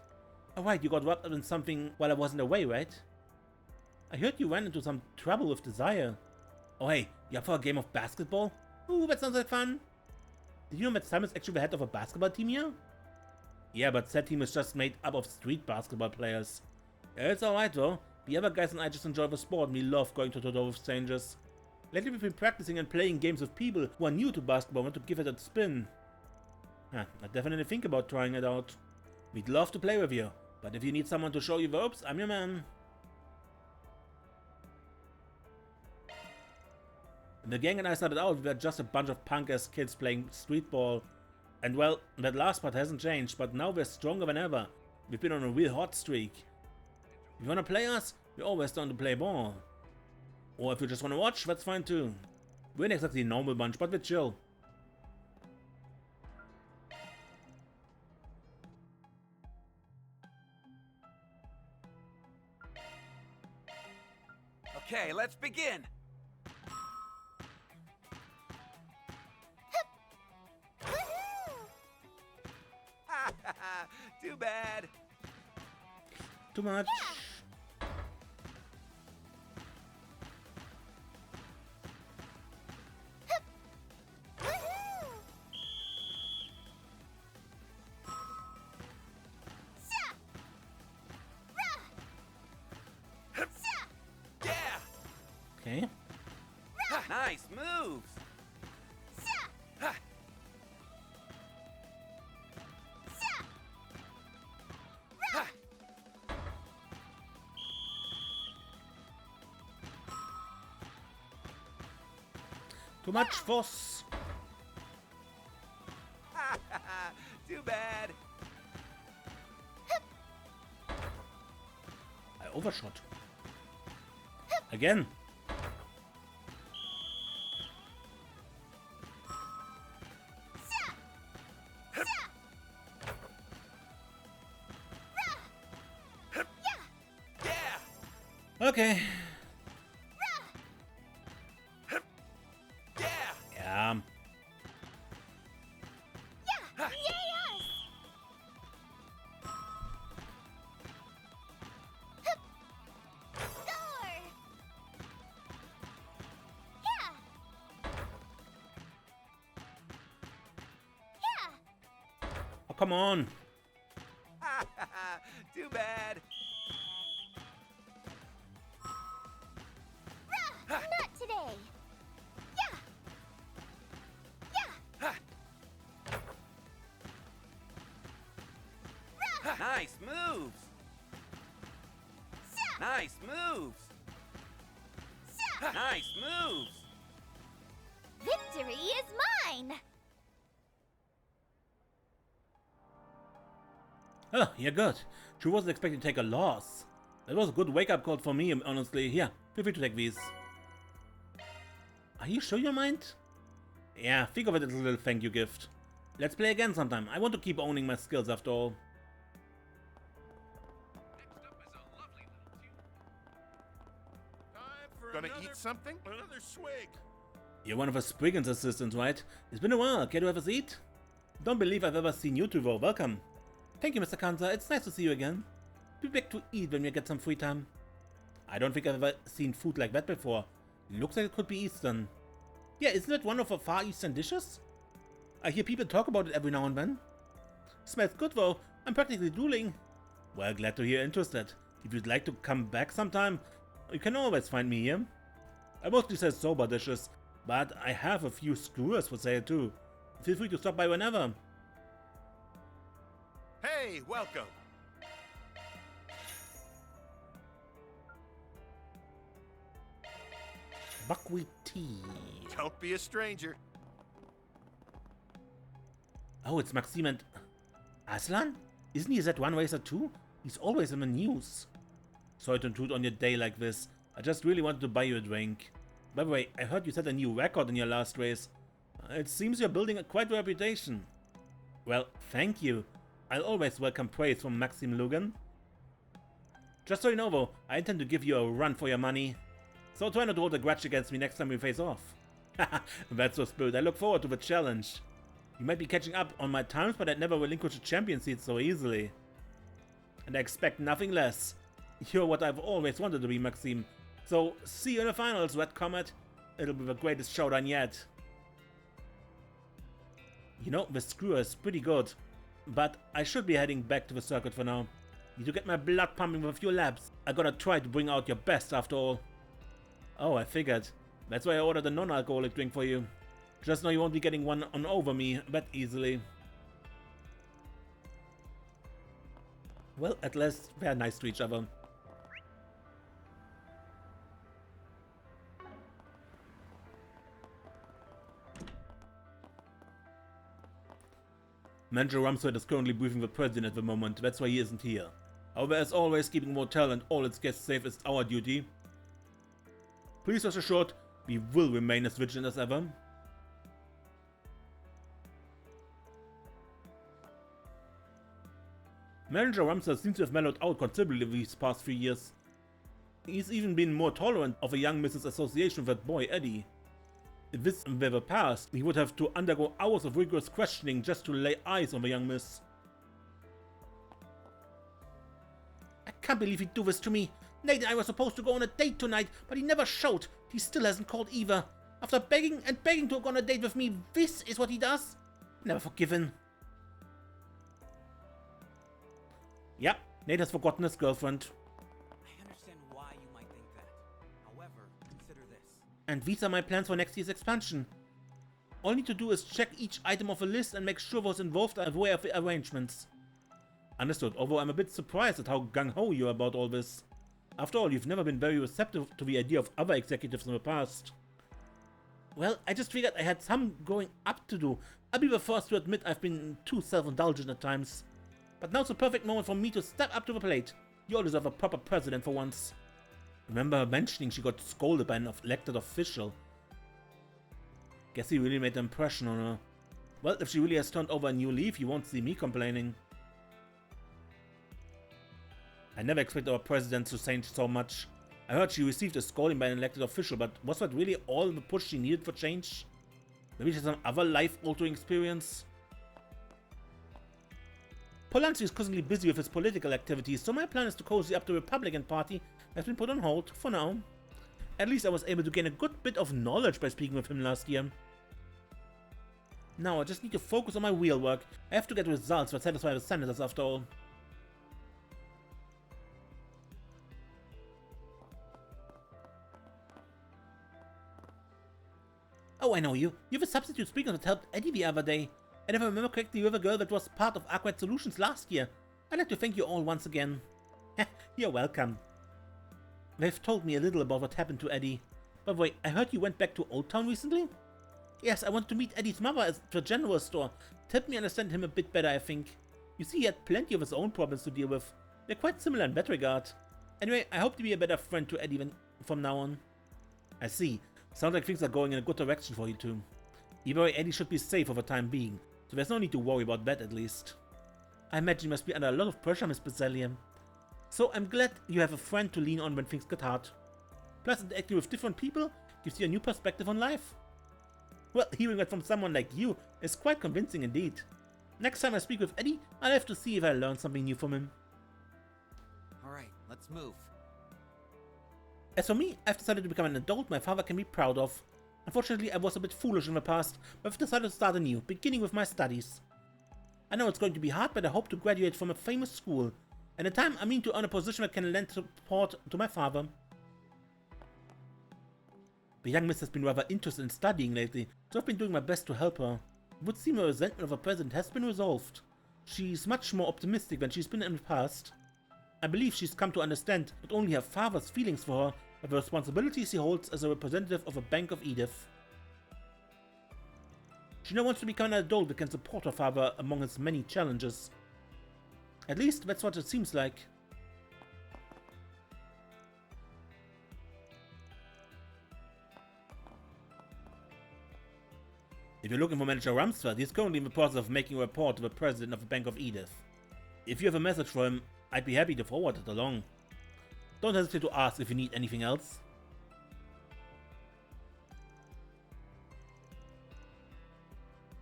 Alright, you got wrapped up in something while I wasn't away, right? I heard you ran into some trouble with Desire. Oh hey, you up for a game of basketball? Ooh, that sounds like fun. Did you know that Simon's actually the head of a basketball team here? Yeah, but that team is just made up of street basketball players. Yeah, it's alright though. The other guys and I just enjoy the sport and we love going to Toto with strangers. Lately we've been practicing and playing games with people who are new to basketball and to give it a spin. I definitely think about trying it out. We'd love to play with you, but if you need someone to show you the ropes, I'm your man. When the gang and I started out, we were just a bunch of punk-ass kids playing street ball. And well, that last part hasn't changed, but now we're stronger than ever. We've been on a real hot streak. If you wanna play us, we're always down to play ball. Or if you just wanna watch, that's fine too. We're not exactly a normal bunch, but we're chill. Okay, let's begin. Too bad. Too much. Okay. Nice moves. Too much force. Too bad. I overshot. Again. Okay. Yeah. Oh, come on. Too bad. Not today. Nice moves. Nice moves. Nice moves. Victory is mine. Oh, you're good. She wasn't expecting to take a loss. That was a good wake-up call for me, honestly. Here, feel free to take these. Are you sure you mind? Yeah, think of it as a little thank you gift. Let's play again sometime. I want to keep owning my skills after all. Gonna eat something? Another swig. You're one of the Spriggan's assistants, right? It's been a while. Care to have a seat? Don't believe I've ever seen you two though. Welcome. Thank you, Mr. Kanza. It's nice to see you again. Be back to eat when we get some free time. I don't think I've ever seen food like that before. Looks like it could be Eastern. Yeah, isn't it one of the Far Eastern dishes? I hear people talk about it every now and then. Smells good though. I'm practically drooling. Well, glad to hear you're interested. If you'd like to come back sometime, you can always find me here. I mostly sell soba dishes, but I have a few skewers for sale too. Feel free to stop by whenever. Hey, welcome. Buckwheat tea. Don't be a stranger. Oh, it's Maxim and... Aslan? Isn't he that one racer too? He's always in the news. Sorry to intrude on your day like this. I just really wanted to buy you a drink. By the way, I heard you set a new record in your last race. It seems you're building quite a reputation. Well, thank you. I'll always welcome praise from Maxim Lugan. Just so you know though, I intend to give you a run for your money. So try not to hold a grudge against me next time we face off. Haha, that's the spirit. I look forward to the challenge. You might be catching up on my times, but I'd never relinquish a champion seat so easily. And I expect nothing less. You're what I've always wanted to be, Maxim. So, see you in the finals, Red Comet. It'll be the greatest showdown yet. You know, the screwer is pretty good. But I should be heading back to the circuit for now. Need to get my blood pumping with a few labs. I gotta try to bring out your best after all. Oh, I figured. That's why I ordered a non-alcoholic drink for you. Just know you won't be getting one on over me that easily. Well, at least they're nice to each other. Manager Rumsfeld is currently briefing the president at the moment, that's why he isn't here. However, as always, keeping the motel and all its guests safe is our duty. Please rest assured, we will remain as vigilant as ever. Manager Rumsfeld seems to have mellowed out considerably these past few years. He's even been more tolerant of a young Mrs. Association with that boy, Eddie. If this were the past, he would have to undergo hours of rigorous questioning just to lay eyes on the young miss. I can't believe he'd do this to me. Nate and I were supposed to go on a date tonight, but he never showed. He still hasn't called either. After begging and begging to go on a date with me, this is what he does? Never forgiven. Yep, Nate has forgotten his girlfriend. I understand why you might think that. However, consider this. And these are my plans for next year's expansion. All I need to do is check each item off a list and make sure those involved are aware of the arrangements. Understood, although I'm a bit surprised at how gung-ho you are about all this. After all, you've never been very receptive to the idea of other executives in the past. Well, I just figured I had some growing up to do. I'll be the first to admit I've been too self-indulgent at times. But now's the perfect moment for me to step up to the plate. You all deserve a proper president for once. Remember her mentioning she got scolded by an elected official. Guess he really made an impression on her. Well, if she really has turned over a new leaf, you won't see me complaining. I never expected our president to change so much. I heard she received a scolding by an elected official, but was that really all the push she needed for change? Maybe she had some other life-altering experience? Polanski is constantly busy with his political activities, so my plan is to cozy up the Republican Party has been put on hold for now. At least I was able to gain a good bit of knowledge by speaking with him last year. Now I just need to focus on my real work. I have to get results that satisfy the senators after all. Oh, I know you. You're the substitute speaker that helped Eddie the other day. And if I remember correctly, you're the girl that was part of Aquat Solutions last year. I'd like to thank you all once again. You're welcome. They've told me a little about what happened to Eddie. By the way, I heard you went back to Oldtown recently? Yes, I wanted to meet Eddie's mother at the general store. To help me understand him a bit better, I think. You see, he had plenty of his own problems to deal with. They're quite similar in that regard. Anyway, I hope to be a better friend to Eddie from now on. I see. Sounds like things are going in a good direction for you two. Either way, Eddie should be safe for the time being, so there's no need to worry about that at least. I imagine you must be under a lot of pressure, Miss Bazillion. So I'm glad you have a friend to lean on when things get hard. Plus, interacting with different people gives you a new perspective on life. Well, hearing that from someone like you is quite convincing indeed. Next time I speak with Eddie, I'll have to see if I learn something new from him. Alright, let's move. As for me, I've decided to become an adult my father can be proud of. Unfortunately, I was a bit foolish in the past, but I've decided to start anew, beginning with my studies. I know it's going to be hard, but I hope to graduate from a famous school. And in time, I mean to earn a position that can lend support to my father. The young miss has been rather interested in studying lately, so I've been doing my best to help her. It would seem her resentment of her president has been resolved. She's much more optimistic than she's been in the past. I believe she's come to understand not only her father's feelings for her, but the responsibilities he holds as a representative of a Bank of Edith. She now wants to become an adult that can support her father among his many challenges. At least, that's what it seems like. If you're looking for Manager Rumsfeld, he's currently in the process of making a report to the president of the Bank of Edith. If you have a message for him, I'd be happy to forward it along. Don't hesitate to ask if you need anything else.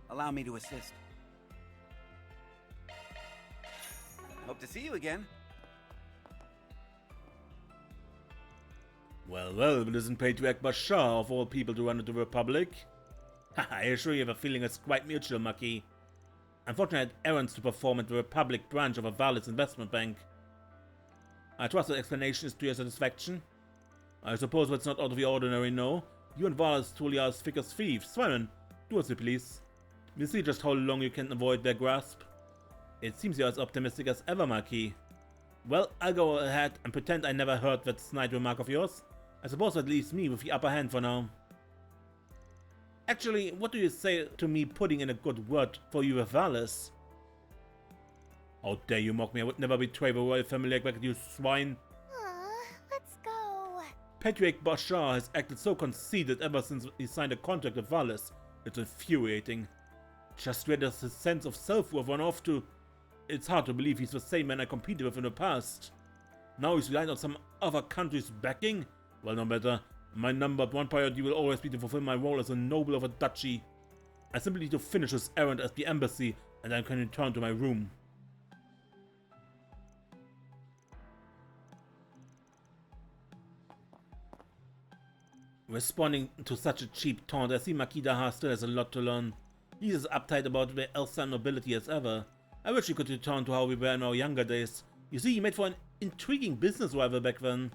Allow me to assist. Hope to see you again. Well, it isn't Patriarch Bashar of all people to run into the Republic. I assure you have a feeling it's quite mutual, Maki. Unfortunately, I had errands to perform at the Republic branch of a Valis investment bank. I trust the explanation is to your satisfaction. I suppose that's not out of the ordinary, no? You and Wallace truly are as thick as thieves. Simon, do as you please. We'll see just how long you can avoid their grasp. It seems you're as optimistic as ever, Marquis. Well, I'll go ahead and pretend I never heard that snide remark of yours. I suppose that leaves me with the upper hand for now. Actually, what do you say to me putting in a good word for you with Wallace? How dare you mock me? I would never betray the royal family like that, you swine. Let's go. Patriarch Bashar has acted so conceited ever since he signed a contract with Wallace. It's infuriating. Just where does his sense of self-worth run off to? It's hard to believe he's the same man I competed with in the past. Now he's relying on some other country's backing? Well, no matter. My number one priority will always be to fulfill my role as a noble of a duchy. I simply need to finish this errand at the embassy, and I can return to my room. Responding to such a cheap taunt, I see Marquis Daha still has a lot to learn. He's as uptight about the Elsa nobility as ever. I wish we could return to how we were in our younger days. You see, he made for an intriguing business rival back then.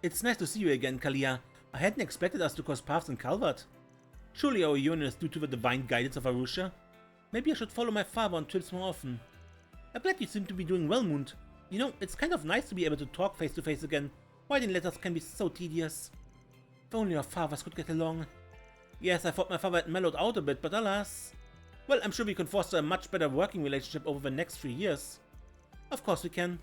It's nice to see you again, Kalia. I hadn't expected us to cross paths in Calvert. Surely our union is due to the divine guidance of Arusha. Maybe I should follow my father on trips more often. I'm glad you seem to be doing well, Mund. You know, it's kind of nice to be able to talk face to face again. Writing letters can be so tedious. If only our fathers could get along. Yes, I thought my father had mellowed out a bit, but alas. Well, I'm sure we can foster a much better working relationship over the next 3 years. Of course we can.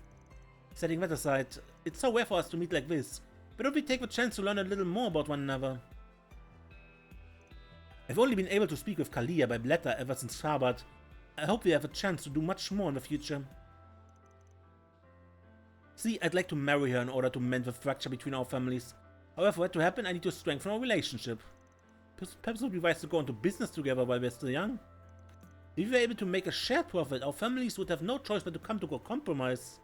Setting that aside, it's so rare for us to meet like this. But don't we take the chance to learn a little more about one another? I've only been able to speak with Kalia by letter ever since Shabat. I hope we have a chance to do much more in the future. See, I'd like to marry her in order to mend the fracture between our families. However, for that to happen, I need to strengthen our relationship. Perhaps it would be wise to go into business together while we're still young. If we were able to make a shared profit, our families would have no choice but to come to a compromise.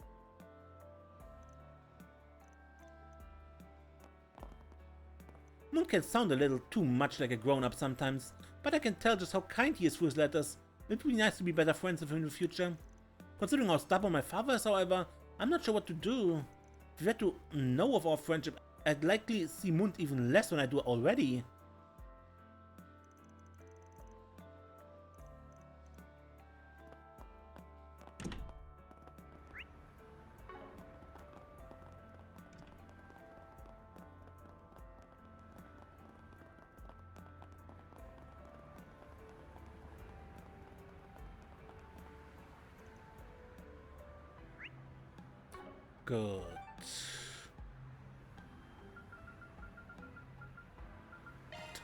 Moon can sound a little too much like a grown-up sometimes, but I can tell just how kind he is through his letters. It would be nice to be better friends with him in the future. Considering how stubborn my father is, however, I'm not sure what to do. If we had to know of our friendship, I'd likely see Mund even less than I do already. Good.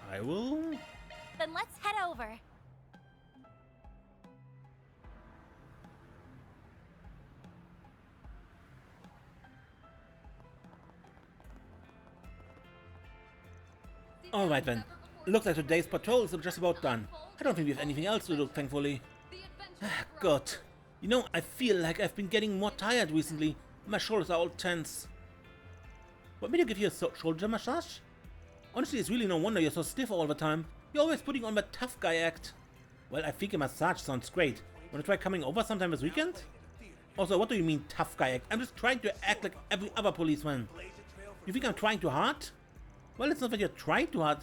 Tyrell? Then let's head over. Alright then. Looks like today's patrol is just about done. I don't think we have anything else to do, thankfully. God. You know, I feel like I've been getting more tired recently. My shoulders are all tense. Want me to give you a shoulder massage? Honestly, it's really no wonder you're so stiff all the time. You're always putting on the tough guy act. Well, I think a massage sounds great. Wanna try coming over sometime this weekend? Also, what do you mean tough guy act? I'm just trying to act like every other policeman. You think I'm trying too hard? Well, it's not that you're trying too hard.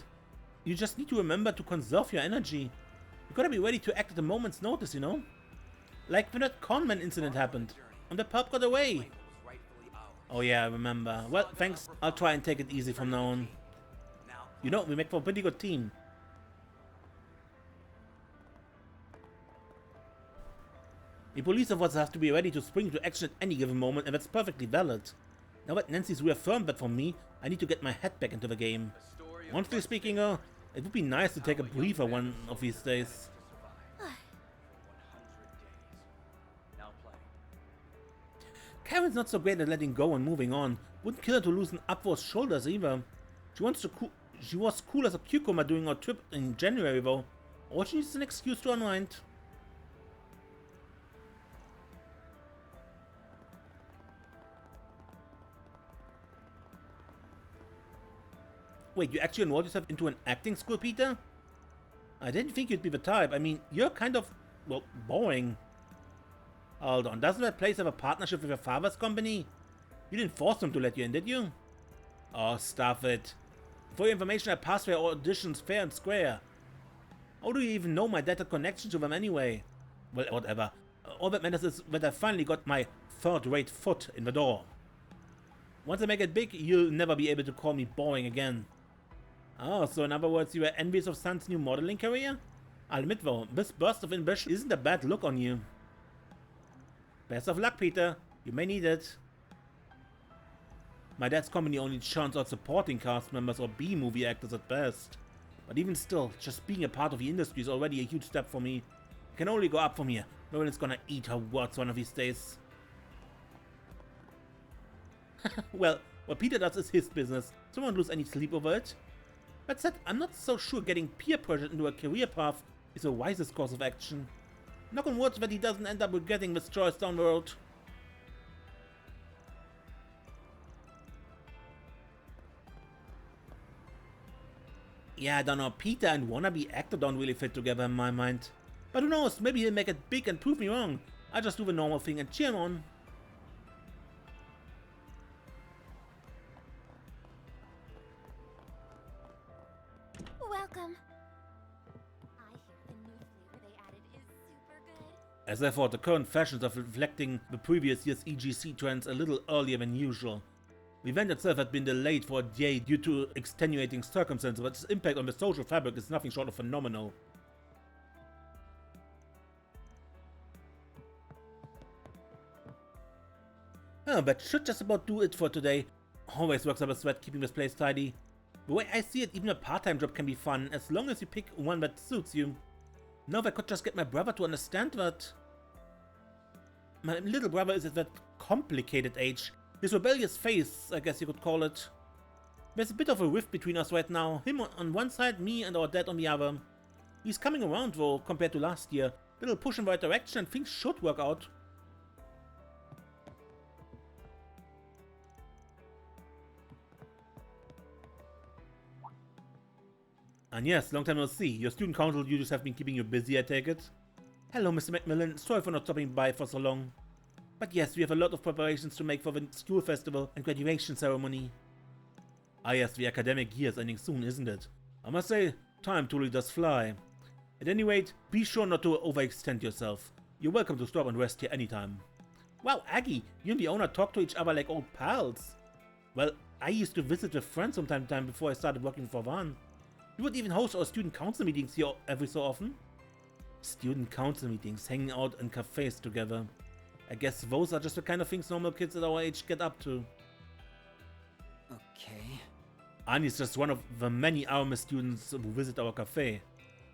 You just need to remember to conserve your energy. You gotta be ready to act at a moment's notice, you know? Like when that conman incident happened, and the pup got away. Oh yeah, I remember. Well, thanks. I'll try and take it easy from now on. You know, we make for a pretty good team. The police officers have to be ready to spring into action at any given moment, and that's perfectly valid. Now that Nancy's reaffirmed that for me, I need to get my head back into the game. Honestly speaking, it would be nice to take a breather one of these days. Karen's not so great at letting go and moving on. Wouldn't kill her to loosen up those shoulders either. She was cool as a cucumber during our trip in January though. Or she needs an excuse to unwind. Wait, you actually enrolled yourself into an acting school, Peter? I didn't think you'd be the type. I mean, you're kind of, well, boring. Hold on, doesn't that place have a partnership with your father's company? You didn't force them to let you in, did you? Oh, stuff it. For your information, I passed their auditions fair and square. How do you even know my dad had connection to them anyway? Well, whatever. All that matters is that I finally got my third-rate foot in the door. Once I make it big, you'll never be able to call me boring again. Oh, so in other words, you were envious of Sun's new modeling career? I'll admit though, this burst of ambition isn't a bad look on you. Best of luck, Peter. You may need it. My dad's company only churns out supporting cast members or B-movie actors at best. But even still, just being a part of the industry is already a huge step for me. It can only go up from here. No one is gonna eat her words one of these days. Well, what Peter does is his business. So I won't lose any sleep over it. That said, I'm not so sure getting peer pressured into a career path is the wisest course of action. Knock on wood that he doesn't end up regretting this choice down the road. Yeah, I don't know, Peter and wannabe actor don't really fit together in my mind. But who knows, maybe he'll make it big and prove me wrong. I just do the normal thing and cheer him on. Welcome. I hear the new flavor they added is super good. As I thought, the current fashions are reflecting the previous year's EGC trends a little earlier than usual. The event itself had been delayed for a day due to extenuating circumstances, but its impact on the social fabric is nothing short of phenomenal. Oh, that should just about do it for today. Always works up a sweat keeping this place tidy. The way I see it, even a part-time job can be fun, as long as you pick one that suits you. Now if I could just get my brother to understand that... My little brother is at that complicated age. His rebellious phase, I guess you could call it. There's a bit of a rift between us right now. Him on one side, me and our dad on the other. He's coming around though, compared to last year. Little push in the right direction and things should work out. And yes, long time no see. Your student council duties have been keeping you busy, I take it? Hello, Mr. Macmillan. Sorry for not stopping by for so long. But yes, we have a lot of preparations to make for the school festival and graduation ceremony. Ah yes, the academic year is ending soon, isn't it? I must say, time truly does fly. At any rate, be sure not to overextend yourself. You're welcome to stop and rest here anytime. Wow, Aggie, you and the owner talk to each other like old pals. Well, I used to visit with friends from time to time before I started working for Van. We would even host our student council meetings here every so often. Student council meetings, hanging out in cafes together. I guess those are just the kind of things normal kids at our age get up to. Okay. Ani is just one of the many Artemis students who visit our cafe.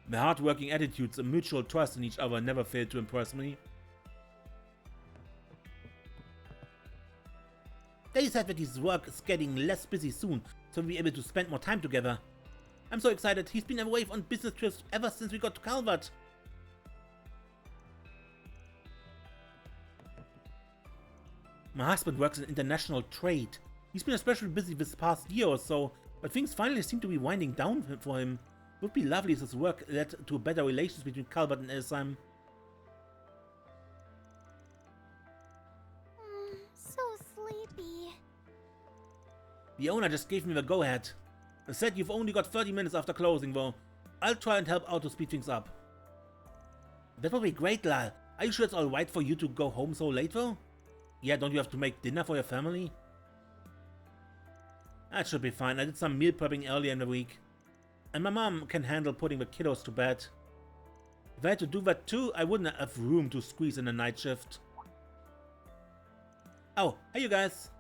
Their hard-working attitudes and mutual trust in each other never fail to impress me. They said that his work is getting less busy soon, so we'll be able to spend more time together. I'm so excited. He's been away on business trips ever since we got to Calvert. My husband works in international trade. He's been especially busy this past year or so, but things finally seem to be winding down for him. It would be lovely if his work led to better relations between Calvert and Elsheim. So sleepy. The owner just gave me the go-ahead. He said you've only got 30 minutes after closing though. I'll try and help out to speed things up. That would be great, Lal. Are you sure it's alright for you to go home so late though? Yeah, don't you have to make dinner for your family? That should be fine. I did some meal prepping earlier in the week. And my mom can handle putting the kiddos to bed. If I had to do that too, I wouldn't have room to squeeze in a night shift. Oh, hey you guys.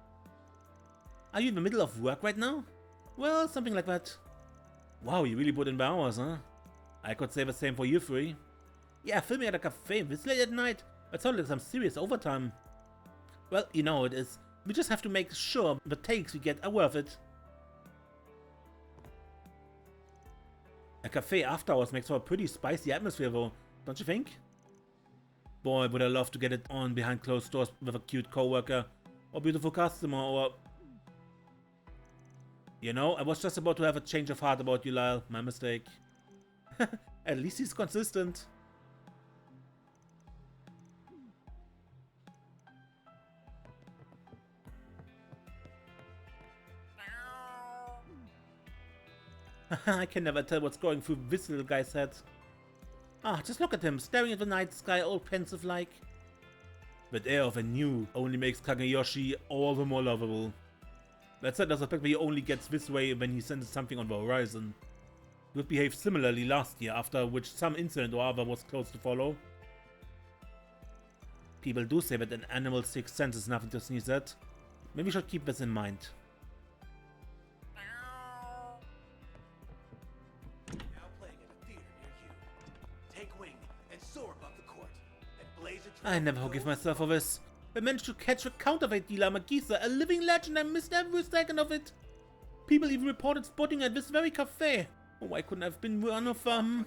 Are you in the middle of work right now? Well, something like that. Wow, you really put in the hours, huh? I could say the same for you three. Yeah, filming at a cafe this late at night. That sounds like some serious overtime. Well, you know how it is. We just have to make sure the takes we get are worth it. A cafe after hours makes for a pretty spicy atmosphere though, don't you think? Boy, would I love to get it on behind closed doors with a cute coworker, or beautiful customer, or... You know, I was just about to have a change of heart about you, Lyle. My mistake. At least he's consistent. I can never tell what's going through this little guy's head. Ah, just look at him, staring at the night sky all pensive-like. That air of a new only makes Kageyoshi all the more lovable. That said, does affect that he only gets this way when he senses something on the horizon. He would behave similarly last year, after which some incident or other was close to follow. People do say that an animal's sixth sense is nothing to sneeze at. Maybe we should keep this in mind. I never forgive myself for this. I managed to catch a counterfeit dealer, Magisa, a living legend. I missed every second of it. People even reported spotting at this very cafe. Oh, why couldn't I have been one of them?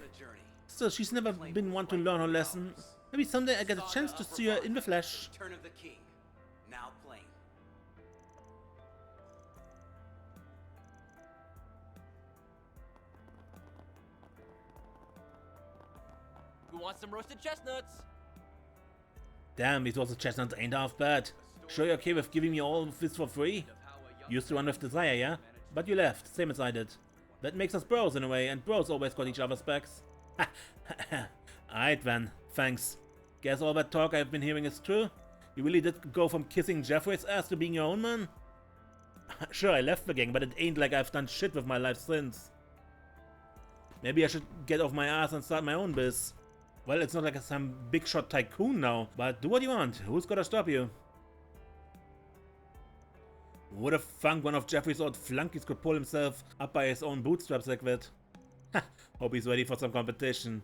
Still, she's never been one to learn her lesson. Maybe someday I get a chance to see her in the flesh. Return of the King. Now playing. Who wants some roasted chestnuts? Damn, these roasted chestnuts ain't half bad. Sure you're okay with giving me all of this for free? Used to run with desire, yeah? But you left, same as I did. That makes us bros in a way, and bros always got each other's backs. Alright then, thanks. Guess all that talk I've been hearing is true? You really did go from kissing Jeffrey's ass to being your own man? Sure, I left the gang, but it ain't like I've done shit with my life since. Maybe I should get off my ass and start my own biz. Well, it's not like some big shot tycoon now, but do what you want. Who's gonna stop you? Would have thunk one of Jeffrey's old flunkies could pull himself up by his own bootstraps like that. Hope he's ready for some competition.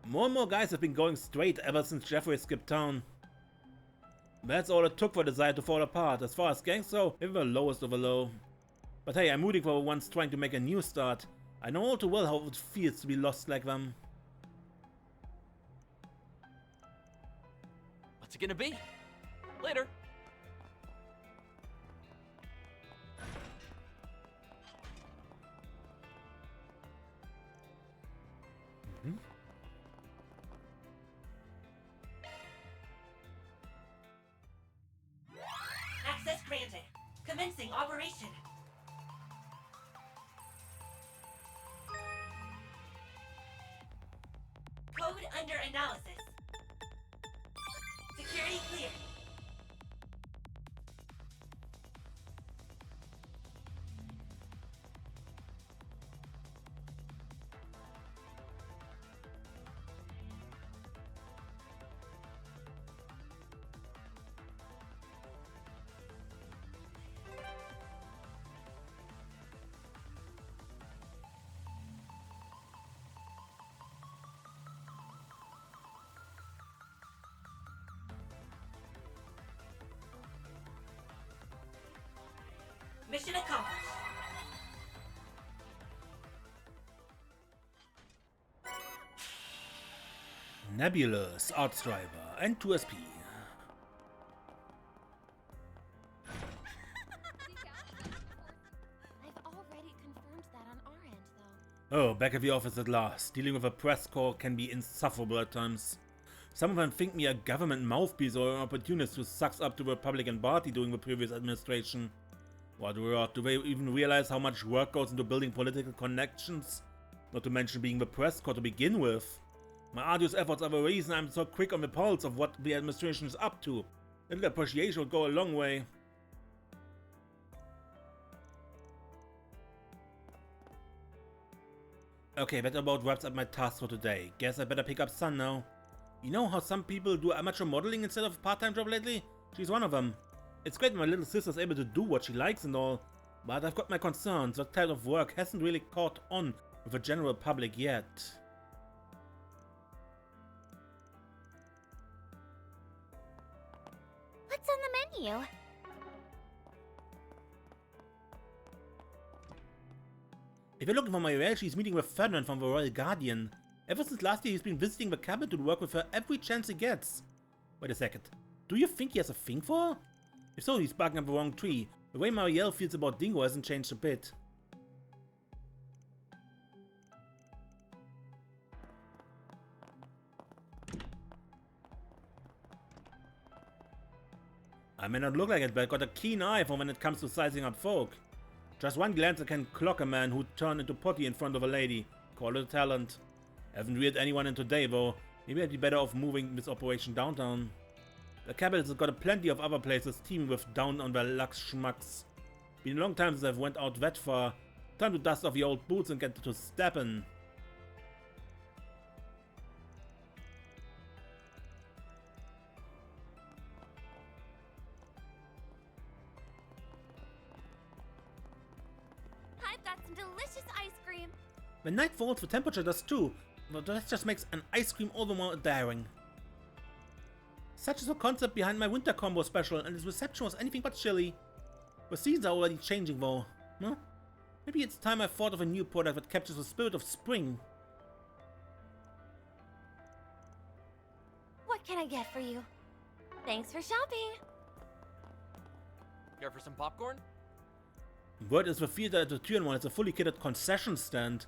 More and more guys have been going straight ever since Jeffrey skipped town. That's all it took for Desire to fall apart. As far as gangs go, they were the lowest of the low. But hey, I'm rooting for the ones trying to make a new start. I know all too well how it feels to be lost like them. What's it gonna be? Later. Access granted. Commencing operation. Code under analysis. Security clear. Mission accomplished. Nebulous, Artstriver, and 2SP. I've already confirmed that on our end, though. Oh, back at the office at last. Dealing with a press corps can be insufferable at times. Some of them think me a government mouthpiece or an opportunist who sucks up to the Republican Party during the previous administration. What rot, do they even realize how much work goes into building political connections? Not to mention being the press corps to begin with. My arduous efforts are the reason I'm so quick on the pulse of what the administration is up to. A little appreciation would go a long way. Okay, that about wraps up my task for today. Guess I better pick up Sun now. You know how some people do amateur modeling instead of a part-time job lately? She's one of them. It's great my little sister's able to do what she likes and all, but I've got my concerns. That type of work hasn't really caught on with the general public yet. What's on the menu? If you're looking for Manuel, she's meeting with Ferdinand from the Royal Guardian. Ever since last year, he's been visiting the cabin to work with her every chance he gets. Wait a second. Do you think he has a thing for her? If so, he's barking up the wrong tree. The way Marielle feels about Dingo hasn't changed a bit. I may not look like it, but I got a keen eye for when it comes to sizing up folk. Just one glance I can clock a man who turned into potty in front of a lady. Call it a talent. Haven't reared anyone in today though. Maybe I'd be better off moving this operation downtown. The capital has got a plenty of other places teeming with down on their luck schmucks. Been a long time since I've went out that far. Time to dust off your old boots and get to steppin'. I've got some delicious ice cream. When night falls, the temperature does too, but that just makes an ice cream all the more daring. Such is the concept behind my winter combo special, and its reception was anything but chilly. The seasons are already changing though. Huh? Maybe it's time I thought of a new product that captures the spirit of spring. What can I get for you? Thanks for shopping. Care for some popcorn? Word is the theater at the Trion one is a fully kitted concession stand.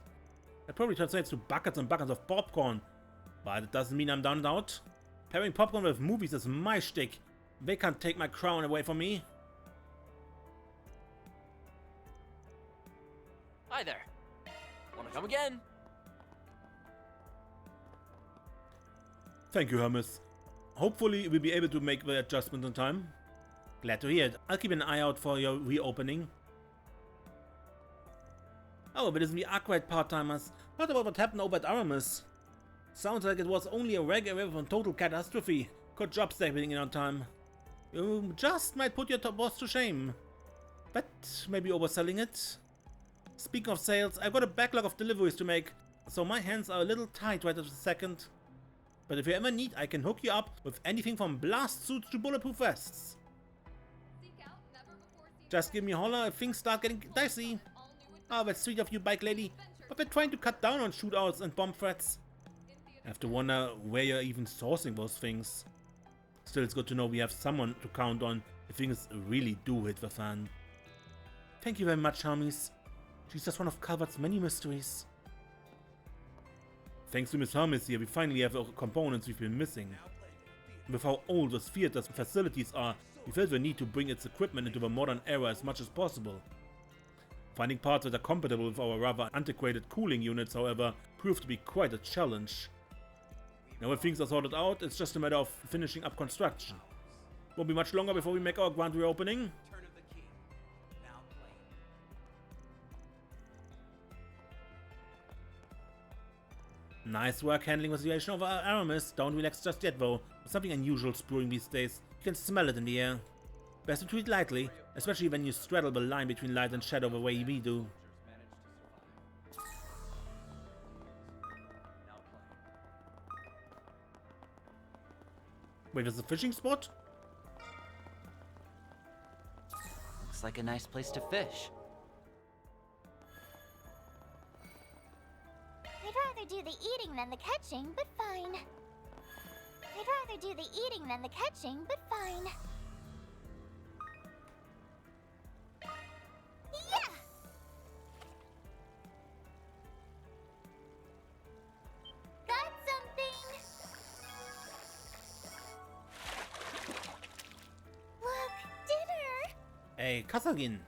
That probably translates to buckets and buckets of popcorn. But it doesn't mean I'm down and out. Pairing popcorn with movies is my shtick. They can't take my crown away from me. Hi there. Wanna come again? Thank you, Hermes. Hopefully we'll be able to make the adjustment in time. Glad to hear it. I'll keep an eye out for your reopening. Oh, but isn't the Arkwright part-timers? What about what happened over at Aramis? Sounds like it was only a rag away from total catastrophe. Good job stepping in on time. You just might put your top boss to shame. But maybe overselling it? Speaking of sales, I've got a backlog of deliveries to make, so my hands are a little tight right at the second. But if you ever need, I can hook you up with anything from blast suits to bulletproof vests. Just give me a holler if things start getting dicey. Oh, that's sweet of you, bike lady, but we're trying to cut down on shootouts and bomb threats. I have to wonder where you're even sourcing those things. Still, it's good to know we have someone to count on if things really do hit the fan. Thank you very much, Hermes. She's just one of Calvert's many mysteries. Thanks to Miss Hermes here, we finally have the components we've been missing. With how old the theater's facilities are, we felt the need to bring its equipment into the modern era as much as possible. Finding parts that are compatible with our rather antiquated cooling units, however, proved to be quite a challenge. Now when things are sorted out, it's just a matter of finishing up construction. Won't be much longer before we make our grand reopening. Turn of the King. Now playing. Nice work handling the situation of our Aramis. Don't relax just yet though. There's something unusual brewing these days. You can smell it in the air. Best to treat lightly, especially when you straddle the line between light and shadow the way we do. Wait, there's a fishing spot? Looks like a nice place to fish. I'd rather do the eating than the catching, but fine. I'd rather do the eating than the catching, but fine. Yeah! Got something! Look, dinner! Hey, Kasagin!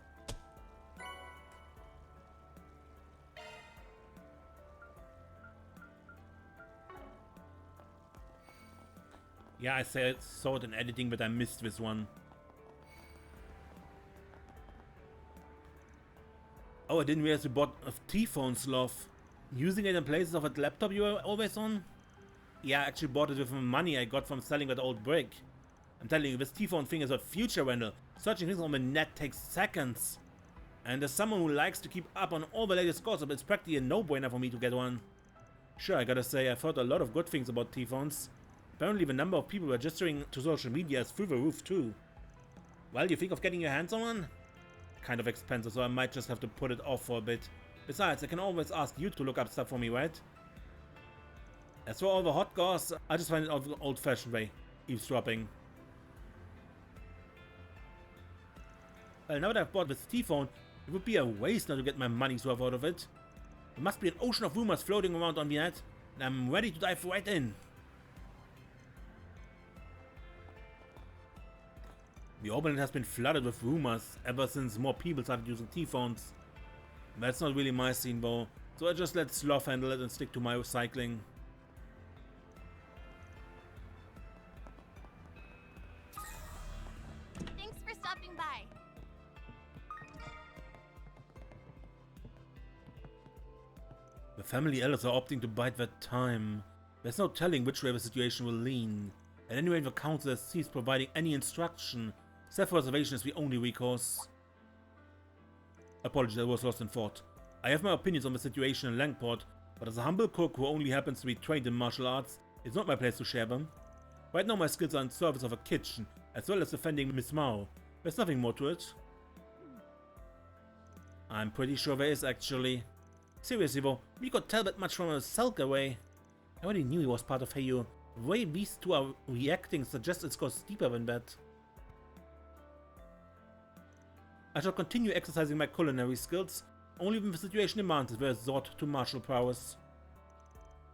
Yeah, I saw it in editing, but I missed this one. Oh, I didn't realize you bought a T-phone sloth. Using it in places of that laptop you were always on? Yeah, I actually bought it with the money I got from selling that old brick. I'm telling you, this T-phone thing is a future rental. Searching things on the net takes seconds. And as someone who likes to keep up on all the latest gossip, it's practically a no-brainer for me to get one. Sure, I gotta say, I've heard a lot of good things about T-phones. Apparently the number of people registering to social media is through the roof too. Well, you think of getting your hands on one? Kind of expensive, so I might just have to put it off for a bit. Besides, I can always ask you to look up stuff for me, right? As for all the hot goss, I just find it out the old-fashioned way. Eavesdropping. Well, now that I've bought this T-phone, it would be a waste not to get my money's worth out of it. There must be an ocean of rumors floating around on the net, and I'm ready to dive right in. The Oberland has been flooded with rumors ever since more people started using T-phones. That's not really my scene though, so I just let Sloth handle it and stick to my recycling. Thanks for stopping by. The family elders are opting to bide their time. There's no telling which way the situation will lean. At any rate, the council has ceased providing any instruction. Self-preservation is the only recourse. Apologies, I was lost in thought. I have my opinions on the situation in Langport, but as a humble cook who only happens to be trained in martial arts, it's not my place to share them. Right now my skills are in service of a kitchen, as well as defending Miss Mao. There's nothing more to it. I'm pretty sure there is, actually. Seriously though, we could tell that much from a sulk away. I already knew he was part of Heyu. The way these two are reacting suggests it goes deeper than that. I shall continue exercising my culinary skills, only when the situation demands it, resort to martial prowess.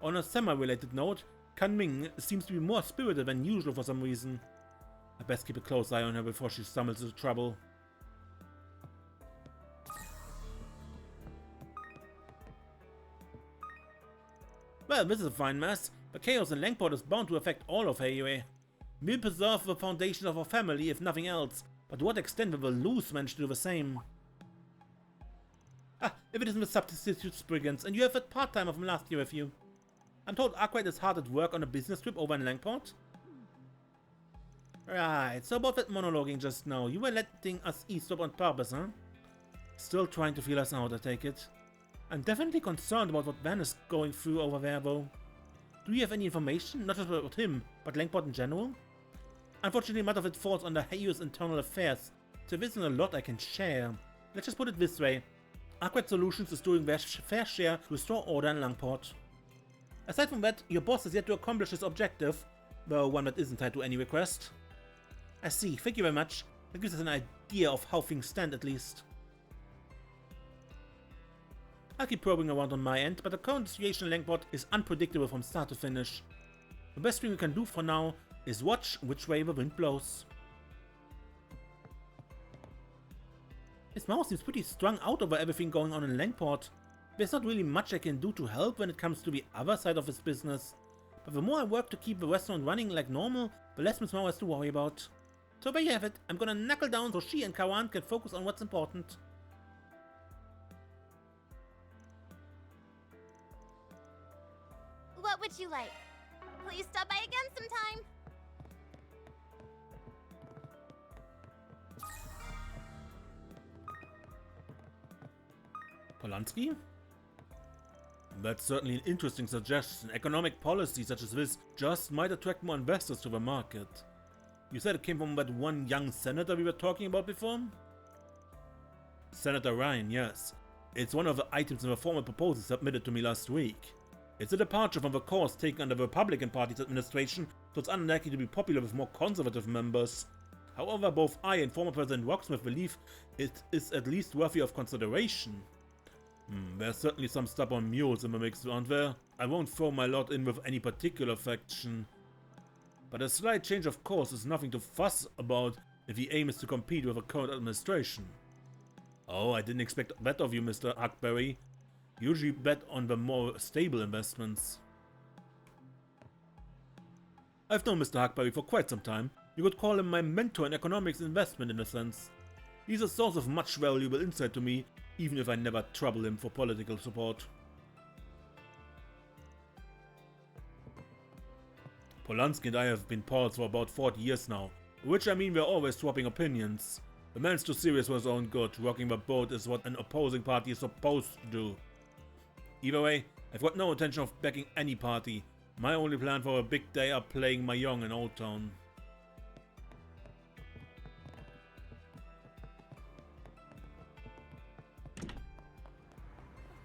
On a semi-related note, Kan Ming seems to be more spirited than usual for some reason. I best keep a close eye on her before she stumbles into trouble. Well, this is a fine mess. The chaos in Langport is bound to affect all of Heyu. We'll preserve the foundation of our family if nothing else, but to what extent will the loose manage to do the same? Ah, if it isn't the substitute brigands, and you have that part-timer from last year with you. I'm told Arkwright is hard at work on a business trip over in Langport. Right, so about that monologuing just now, you were letting us eavesdrop on purpose, huh? Still trying to feel us out, I take it. I'm definitely concerned about what Van is going through over there, though. Do you have any information? Not just about him, but Langport in general? Unfortunately, much of it falls under Heyu's internal affairs, so there isn't a lot I can share. Let's just put it this way. Arkwright Solutions is doing their fair share to restore order in Langport. Aside from that, your boss has yet to accomplish his objective, though one that isn't tied to any request. I see, thank you very much. That gives us an idea of how things stand at least. I'll keep probing around on my end, but the current situation in Langport is unpredictable from start to finish. The best thing we can do for now is watch which way the wind blows. His mouth seems pretty strung out over everything going on in Langport. There's not really much I can do to help when it comes to the other side of his business. But the more I work to keep the restaurant running like normal, the less Miss Mao has to worry about. So there you have it. I'm gonna knuckle down so she and Karan can focus on what's important. What would you like? Please stop by again sometime. Polanski? That's certainly an interesting suggestion. Economic policy such as this just might attract more investors to the market. You said it came from that one young senator we were talking about before? Senator Ryan, yes. It's one of the items in the formal proposal submitted to me last week. It's a departure from the course taken under the Republican Party's administration, so it's unlikely to be popular with more conservative members. However, both I and former President Rocksmith believe it is at least worthy of consideration. There's certainly some stubborn mules in the mix, aren't there? I won't throw my lot in with any particular faction. But a slight change of course is nothing to fuss about if the aim is to compete with the current administration. Oh, I didn't expect that of you, Mr. Huckberry. Usually bet on the more stable investments. I've known Mr. Huckberry for quite some time. You could call him my mentor in economics investment in a sense. He's a source of much valuable insight to me, even if I never trouble him for political support. Polanski and I have been pals for about 40 years now, by which I mean we're always swapping opinions. The man's too serious for his own good. Rocking the boat is what an opposing party is supposed to do. Either way, I've got no intention of backing any party. My only plan for a big day are playing Mahjong in Oldtown.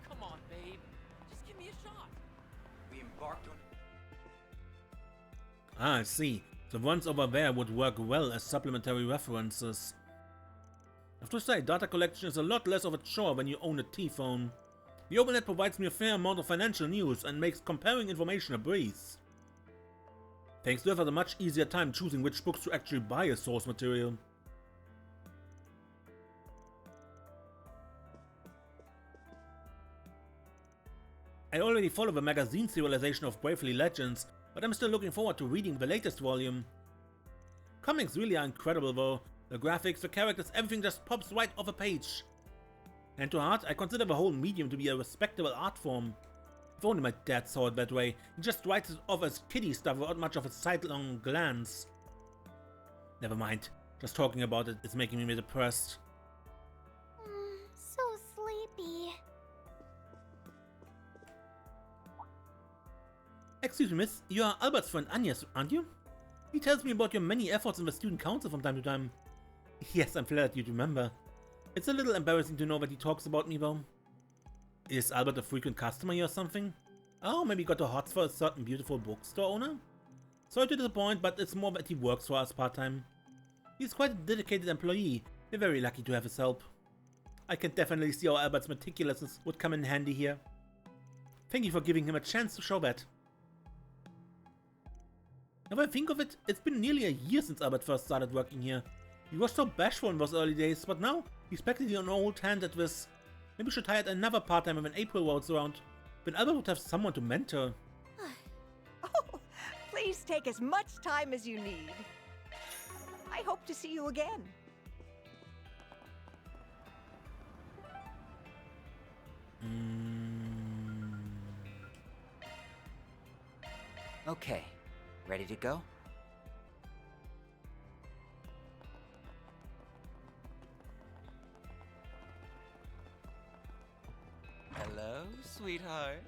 Come on, babe. Just give me a shot. We embarked on... Ah, I see. The ones over there would work well as supplementary references. have to say, data collection is a lot less of a chore when you own a T-phone. The OpenNet provides me a fair amount of financial news and makes comparing information a breeze. Thanks to it, I have a much easier time choosing which books to actually buy as source material. I already follow the magazine serialization of Bravely Legends, but I'm still looking forward to reading the latest volume. Comics really are incredible though. The graphics, the characters, everything just pops right off a page. And to heart, I consider the whole medium to be a respectable art form. If only my dad saw it that way. He just writes it off as kiddie stuff without much of a sidelong glance. Never mind. Just talking about it is making me depressed. So sleepy. Excuse me, miss. You are Albert's friend Agnes, aren't you? He tells me about your many efforts in the student council from time to time. Yes, I'm flattered you'd remember. It's a little embarrassing to know that he talks about me though. Is Albert a frequent customer here or something? Oh, maybe got a hot for a certain beautiful bookstore owner? Sorry to disappoint, but it's more that he works for us part-time. He's quite a dedicated employee. We're very lucky to have his help. I can definitely see how Albert's meticulousness would come in handy here. Thank you for giving him a chance to show that. Now when I think of it, it's been nearly a year since Albert first started working here. He was so bashful in those early days, but now he's practically an old hand at this. Maybe we should hire another part-timer when April rolls around. Then Albert would have someone to mentor. Oh, please take as much time as you need. I hope to see you again. Okay, ready to go? Hello, sweetheart.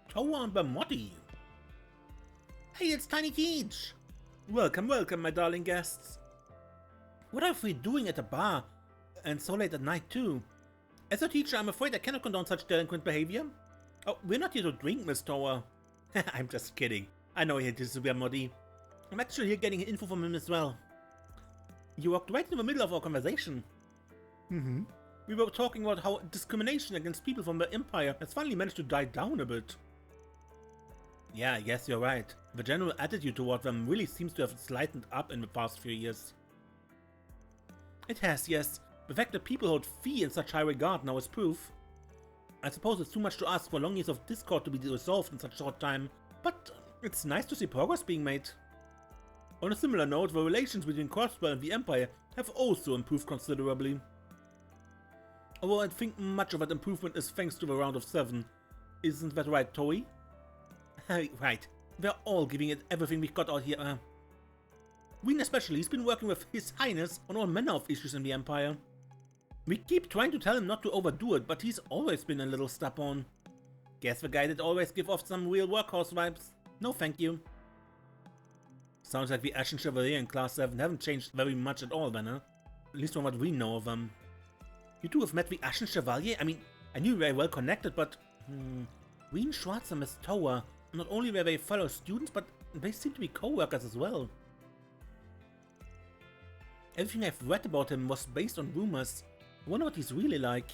Tower and Bermotti. Hey, it's Tiny Keech. Welcome, welcome, my darling guests. What are we doing at a bar? And so late at night, too? As a teacher, I'm afraid I cannot condone such delinquent behavior. Oh, we're not here to drink, Miss Tower. I'm just kidding. I know it is Bermotti. I'm actually here getting info from him as well. You walked right in the middle of our conversation. We were talking about how discrimination against people from the Empire has finally managed to die down a bit. Yeah, I guess you're right. The general attitude toward them really seems to have slightened up in the past few years. It has, yes. The fact that people hold fee in such high regard now is proof. I suppose it's too much to ask for long years of discord to be resolved in such short time, but it's nice to see progress being made. On a similar note, the relations between Crossbell and the Empire have also improved considerably. Although I think much of that improvement is thanks to the round of 7. Isn't that right, Toei? Right. We're all giving it everything we've got out here. Wien especially has been working with His Highness on all manner of issues in the Empire. We keep trying to tell him not to overdo it, but he's always been a little stubborn. Guess the guy that always give off some real workhorse vibes. No thank you. Sounds like the Ashen Chevalier in Class 7 haven't changed very much at all then, huh? At least from what we know of them. You two have met the Ashen Chevalier? I mean, I knew you were well connected, but... Wien Schwartz and Miss Tower, not only were they fellow students, but they seem to be co-workers as well. Everything I've read about him was based on rumors. I wonder what he's really like.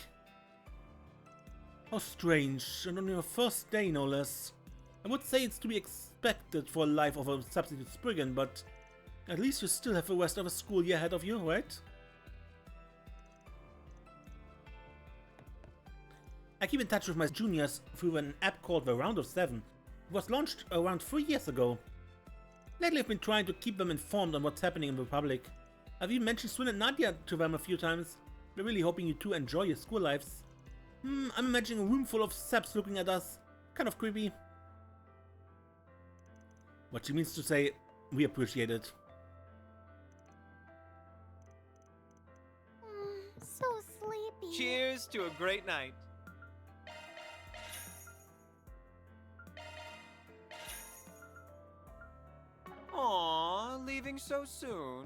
How strange, and on your first day no less. I would say it's to be expected for a life of a substitute Spriggan, but at least you still have the rest of the school year ahead of you, right? I keep in touch with my juniors through an app called the Round of 7. It was launched around 3 years ago. Lately I've been trying to keep them informed on what's happening in the Republic. I've even mentioned Swin and Nadia to them a few times. We're really hoping you two enjoy your school lives. I'm imagining a room full of saps looking at us. Kind of creepy. What she means to say, we appreciate it. So sleepy. Cheers to a great night. Aww, leaving so soon.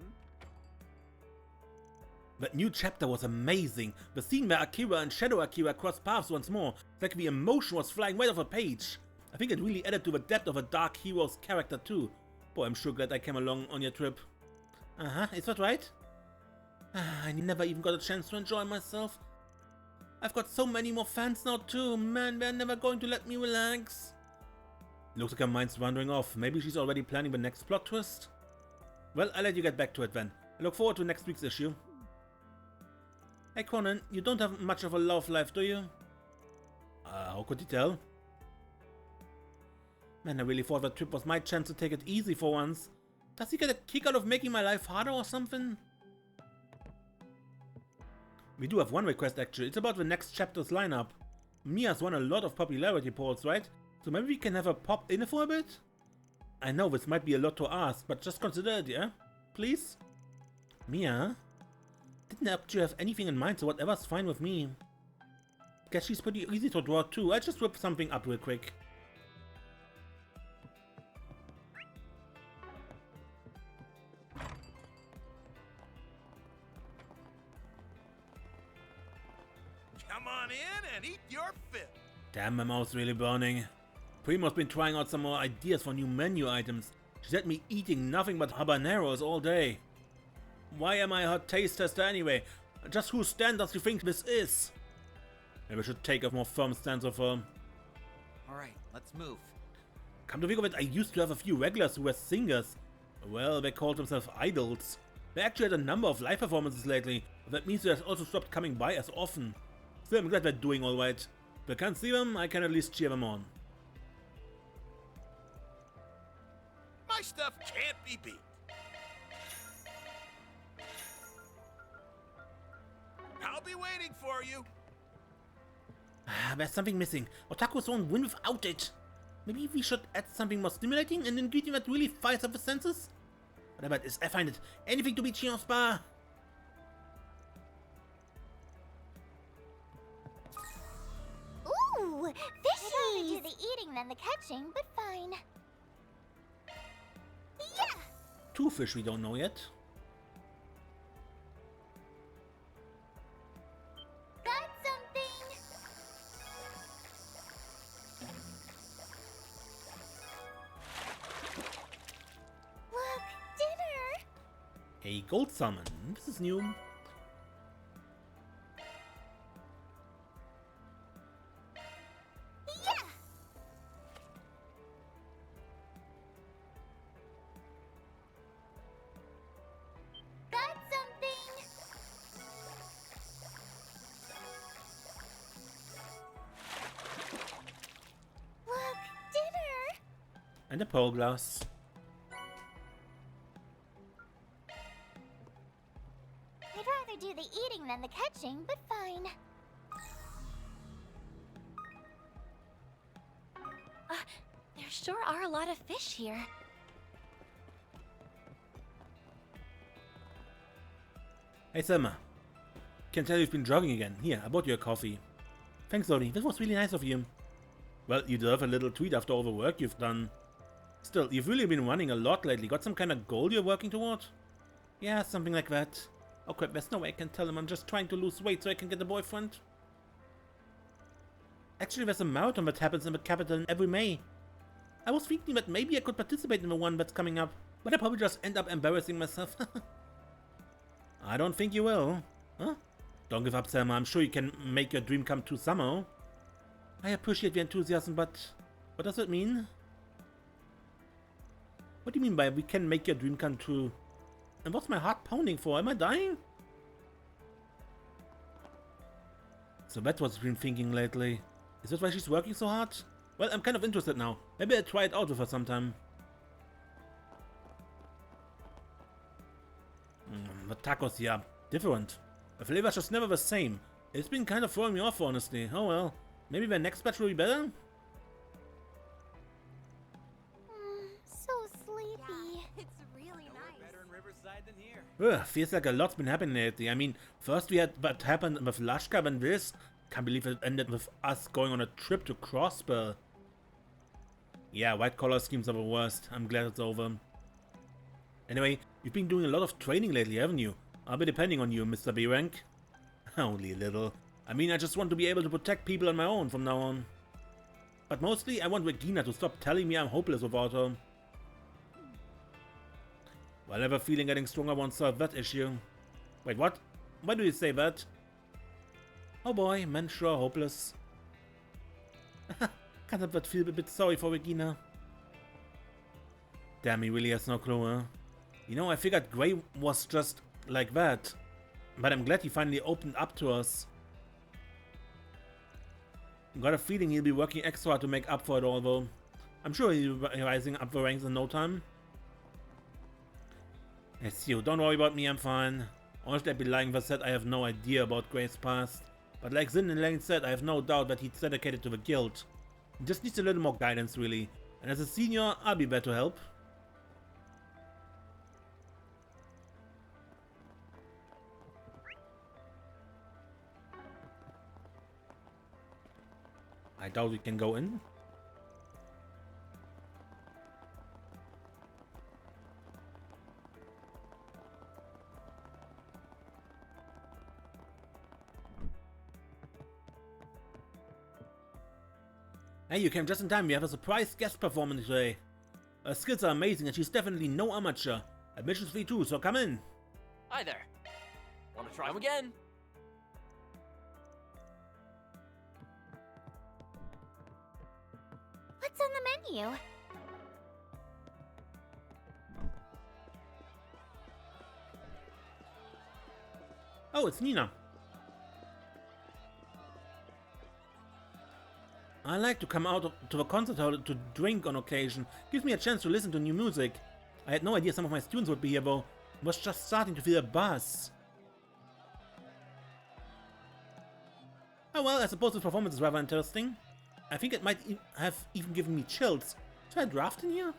That new chapter was amazing. The scene where Akira and Shadow Akira crossed paths once more. It's like the emotion was flying right off a page. I think it really added to the depth of a dark hero's character too. Boy, I'm sure glad I came along on your trip. Is that right? I never even got a chance to enjoy myself. I've got so many more fans now too. Man, they're never going to let me relax. Looks like her mind's wandering off. Maybe she's already planning the next plot twist? Well, I'll let you get back to it then. I look forward to next week's issue. Hey Conan, you don't have much of a love life, do you? How could you tell? Man, I really thought that trip was my chance to take it easy for once. Does he get a kick out of making my life harder or something? We do have one request actually. It's about the next chapter's lineup. Mia's won a lot of popularity polls, right? So maybe we can have her pop in for a bit? I know this might be a lot to ask, but just consider it, yeah? Please? Mia? Didn't actually have anything in mind, so whatever's fine with me. Guess she's pretty easy to draw too. I'll just whip something up real quick. Come on in and eat your fill. Damn, my mouth's really burning. Primo's been trying out some more ideas for new menu items. She's had me eating nothing but habaneros all day. Why am I her taste tester anyway? Just whose standards do you think this is? Maybe I should take a more firm stance of her. Alright, let's move. Come to think of it, I used to have a few regulars who were singers. Well, they called themselves idols. They actually had a number of live performances lately. That means they also stopped coming by as often. Still, I'm glad they're doing alright. If I can't see them, I can at least cheer them on. My stuff can't be beat. I'll be waiting for you. There's something missing. Otakus won't win without it. Maybe we should add something more stimulating, an ingredient that really fires up the senses? Whatever it is, I find it. Anything to beat Trion's bar. Ooh, fishy! I'd rather do the eating than the catching, but fine. Yeah! 2 fish we don't know yet. Got something! Look, dinner! A gold salmon. This is new. Yeah! Got something! Look, dinner! And a pearl glass. I'd rather do the eating than the catching, but fine. There sure are a lot of fish here. Hey Selma. Can tell you've been jogging again. Here, I bought you a coffee. Thanks, Lodi. This was really nice of you. Well, you deserve a little treat after all the work you've done. Still, you've really been running a lot lately. Got some kind of goal you're working toward? Yeah, something like that. Oh crap, there's no way I can tell him I'm just trying to lose weight so I can get a boyfriend. Actually, there's a marathon that happens in the capital every May. I was thinking that maybe I could participate in the one that's coming up, but I probably just end up embarrassing myself. I don't think you will. Huh? Don't give up, Selma. I'm sure you can make your dream come true somehow. I appreciate the enthusiasm, but what does it mean? What do you mean by we can make your dream come true? And what's my heart pounding for? Am I dying? So that's what she's been thinking lately. Is that why she's working so hard? Well, I'm kind of interested now. Maybe I'll try it out with her sometime. The tacos here are different. The flavor's just never the same. It's been kind of throwing me off, honestly. Oh well. Maybe the next batch will be better? So sleepy. Yeah, it's really nice. Better in Riverside than here. Ugh, feels like a lot's been happening lately. I mean, first we had what happened with Lashka and this. Can't believe it ended with us going on a trip to Crossbell. Yeah, white collar schemes are the worst. I'm glad it's over. Anyway, you've been doing a lot of training lately, haven't you? I'll be depending on you, Mr. B-Rank. Only a little. I mean, I just want to be able to protect people on my own from now on. But mostly, I want Regina to stop telling me I'm hopeless without her. Well, I have a feeling getting stronger won't solve that issue. Wait, what? Why do you say that? Oh boy, men sure hopeless. Can't help but feel a bit sorry for Regina. Damn, he really has no clue, huh? You know, I figured Gray was just like that. But I'm glad he finally opened up to us. Got a feeling he'll be working extra hard to make up for it all, though. I'm sure he'll be rising up the ranks in no time. It's you, don't worry about me, I'm fine. Honestly, I'd be lying if I said I have no idea about Gray's past. But like Zin and Lane said, I have no doubt that he's dedicated to the guild. He just needs a little more guidance, really. And as a senior, I'll be there to help. I doubt we can go in. Hey, you came just in time. We have a surprise guest performance today. Her skills are amazing and she's definitely no amateur. Admission's free too, so come in. Hi there. Want to try them again? What's on the menu? Oh, it's Nina. I like to come out to the concert hall to drink on occasion. Gives me a chance to listen to new music. I had no idea some of my students would be here though. Was just starting to feel a buzz. Oh well, I suppose this performance is rather interesting. I think it might have even given me chills. Is there a draft in here?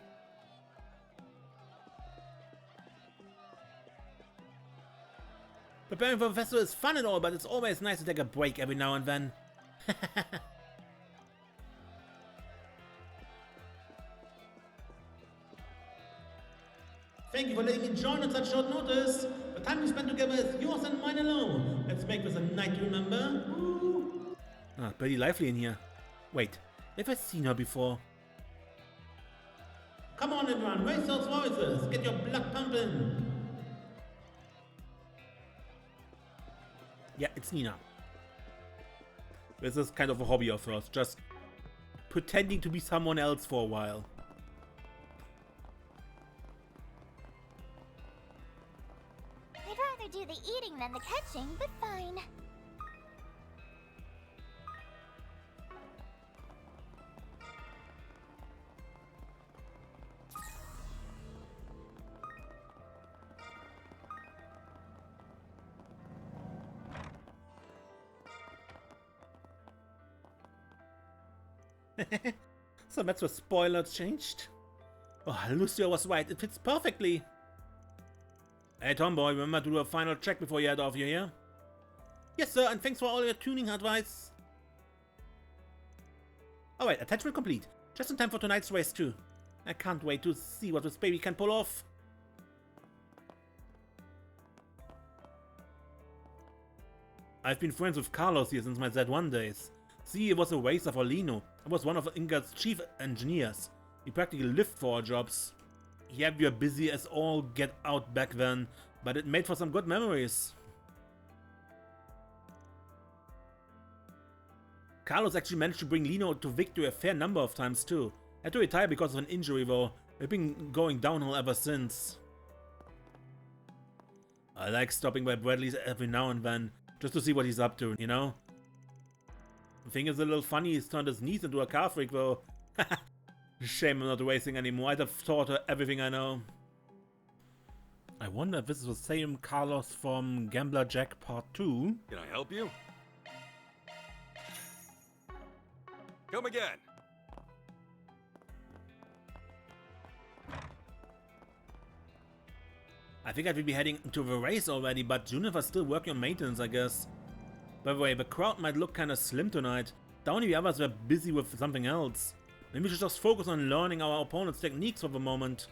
Preparing for the festival is fun and all, but it's always nice to take a break every now and then. Thank you for letting me join on such short notice. The time we spent together is yours and mine alone. Let's make this a night to remember. Woo. Ah, pretty lively in here. Wait, have I seen her before? Come on everyone, raise those voices. Get your blood pumping. Yeah, it's Nina. This is kind of a hobby of hers, just pretending to be someone else for a while. I'd rather do the eating than the catching, but fine. So that's where spoiler changed. Oh, Lucio was right. It fits perfectly. Hey, Tomboy, remember to do a final check before you head off here, yeah? Yes, sir, and thanks for all your tuning advice. Alright, attachment complete. Just in time for tonight's race, too. I can't wait to see what this baby can pull off. I've been friends with Carlos here since my Z1 days. See, he was a racer for Lino. I was one of Inga's chief engineers. We practically lived for our jobs. Yeah, we were busy as all get out back then, but it made for some good memories. Carlos actually managed to bring Lino to victory a fair number of times too. Had to retire because of an injury though. We've been going downhill ever since. I like stopping by Bradley's every now and then, just to see what he's up to, you know? The thing is a little funny, he's turned his niece into a car freak though. Shame I'm not racing anymore, I'd have taught her everything I know. I wonder if this is the same Carlos from Gambler Jack Part 2. Can I help you? Come again. I think I'd be heading to the race already, but Juniper's still working on maintenance, I guess. By the way, the crowd might look kinda slim tonight. Down the others were busy with something else. Maybe we should just focus on learning our opponent's techniques for the moment.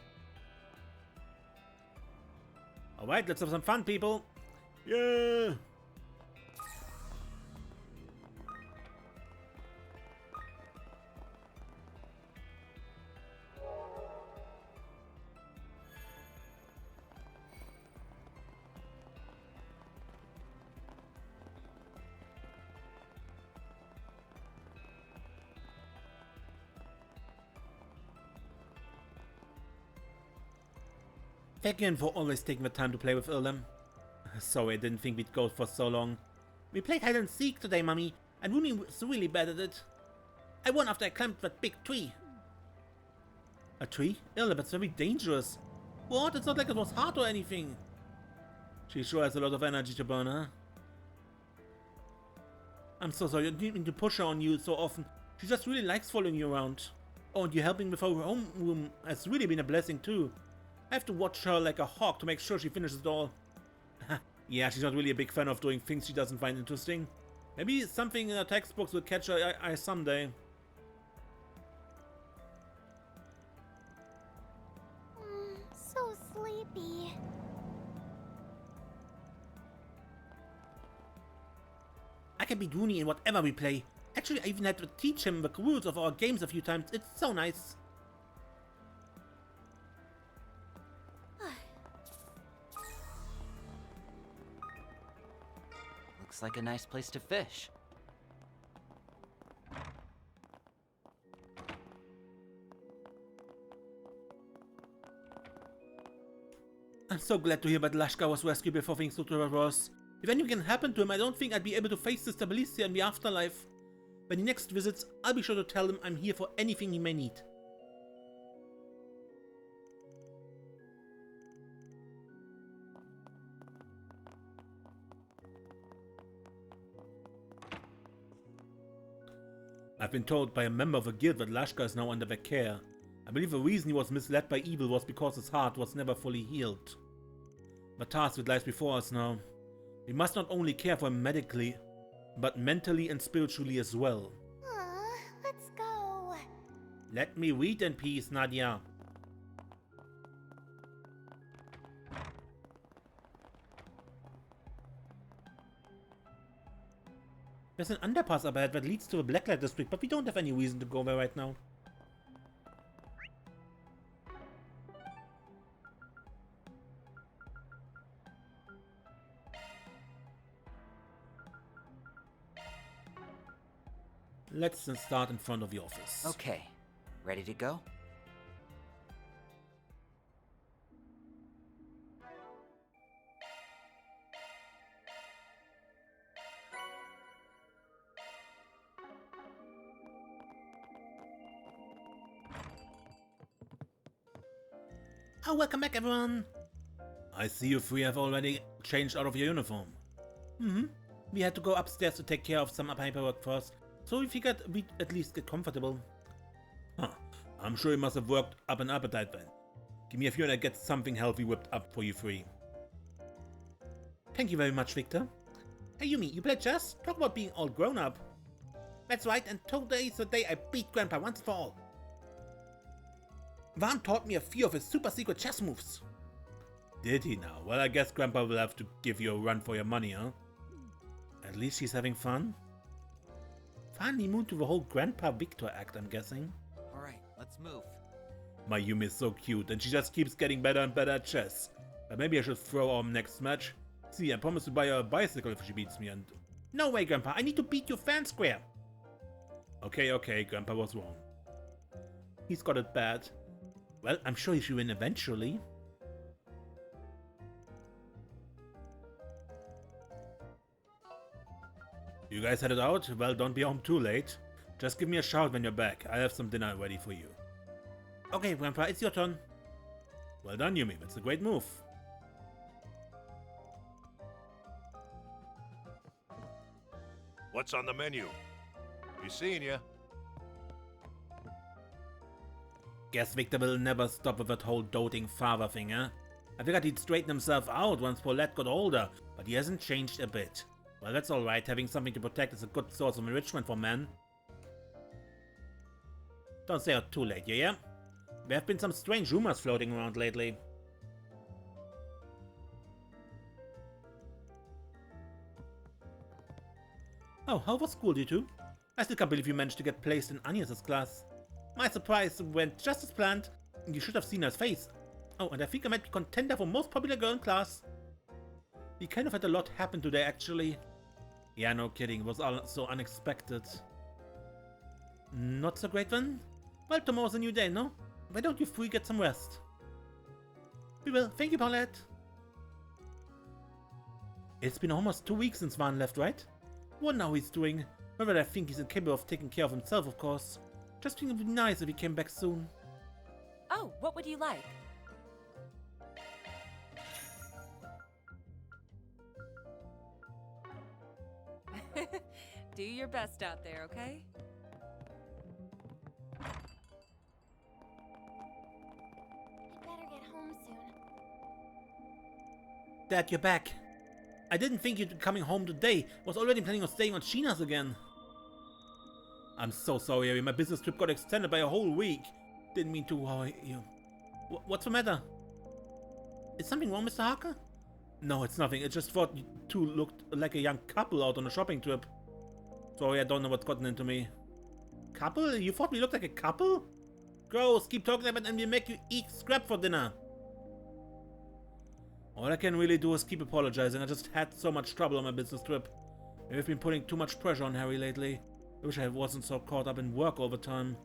Alright, let's have some fun, people. Yeah! Thank you for always taking the time to play with Ilham. Sorry, I didn't think we'd go for so long. We played hide and seek today, Mummy, and Rooney was really bad at it. I won after I climbed that big tree. A tree? Ilham, that's very dangerous. What? It's not like it was hard or anything. She sure has a lot of energy to burn, huh? I'm so sorry, I didn't mean to push her on you so often. She just really likes following you around. Oh, and you helping with her homeroom has really been a blessing too. I have to watch her like a hawk to make sure she finishes it all. Yeah, she's not really a big fan of doing things she doesn't find interesting. Maybe something in her textbooks will catch her eye someday. So sleepy. I can beat Rooney in whatever we play. Actually, I even had to teach him the rules of our games a few times. It's so nice. Looks like a nice place to fish. I'm so glad to hear that Lashka was rescued before things got worse. If anything can happen to him, I don't think I'd be able to face Sister Belicia in the afterlife. When he next visits, I'll be sure to tell him I'm here for anything he may need. I've been told by a member of the guild that Lashka is now under their care. I believe the reason he was misled by evil was because his heart was never fully healed. The task that lies before us now. We must not only care for him medically, but mentally and spiritually as well. Let's go. Let me read in peace, Nadia. There's an underpass up ahead that leads to the Blacklight District, but we don't have any reason to go there right now. Let's start in front of the office. Okay, ready to go? Oh, welcome back, everyone! I see you three have already changed out of your uniform. We had to go upstairs to take care of some paperwork first, so we figured we'd at least get comfortable. I'm sure you must have worked up an appetite then. Give me a few and I get something healthy whipped up for you three. Thank you very much, Victor. Hey Yumi, you play chess? Talk about being all grown up. That's right, and today's the day I beat Grandpa once and for all. Van taught me a few of his super secret chess moves. Did he now? Well, I guess Grandpa will have to give you a run for your money, huh? At least he's having fun. Finally moved to the whole Grandpa Victor act, I'm guessing. Alright, let's move. My Yumi is so cute, and she just keeps getting better and better at chess. But maybe I should throw our next match. See, I promised to buy her a bicycle if she beats me, and... No way, Grandpa, I need to beat you fair and square. Okay, Grandpa was wrong. He's got it bad. Well, I'm sure he should win eventually. You guys headed out? Well, don't be home too late. Just give me a shout when you're back. I'll have some dinner ready for you. Okay, Grandpa, it's your turn. Well done, Yumi. That's a great move. What's on the menu? Be seeing ya. Guess Victor will never stop with that whole doting father thing, huh? I figured he'd straighten himself out once Paulette got older, but he hasn't changed a bit. Well, that's alright. Having something to protect is a good source of enrichment for men. Don't say it too late, you hear? There have been some strange rumors floating around lately. Oh, how was school, you two? I still can't believe you managed to get placed in Agnes's class. My surprise went just as planned. You should have seen her face. Oh, and I think I might be contender for most popular girl in class. We kind of had a lot happen today, actually. Yeah, no kidding. It was all so unexpected. Not so great then? Well, tomorrow's a new day, no? Why don't you three get some rest? We will. Thank you, Paulette. It's been almost 2 weeks since Van left, right? Wonder how he's doing. Not that I think he's incapable of taking care of himself, of course. Just think it would be nice if he came back soon. Oh, what would you like? Do your best out there, okay? I'd better get home soon. Dad, you're back. I didn't think you'd be coming home today. Was already planning on staying on Sheena's again. I'm so sorry, Harry. My business trip got extended by a whole week. Didn't mean to worry you. What's the matter? Is something wrong, Mr. Harker? No, it's nothing. I just thought you two looked like a young couple out on a shopping trip. Sorry, I don't know what's gotten into me. Couple? You thought we looked like a couple? Gross, keep talking about it and we'll make you eat scrap for dinner. All I can really do is keep apologizing. I just had so much trouble on my business trip. Maybe I've been putting too much pressure on Harry lately. I wish I wasn't so caught up in work all the time.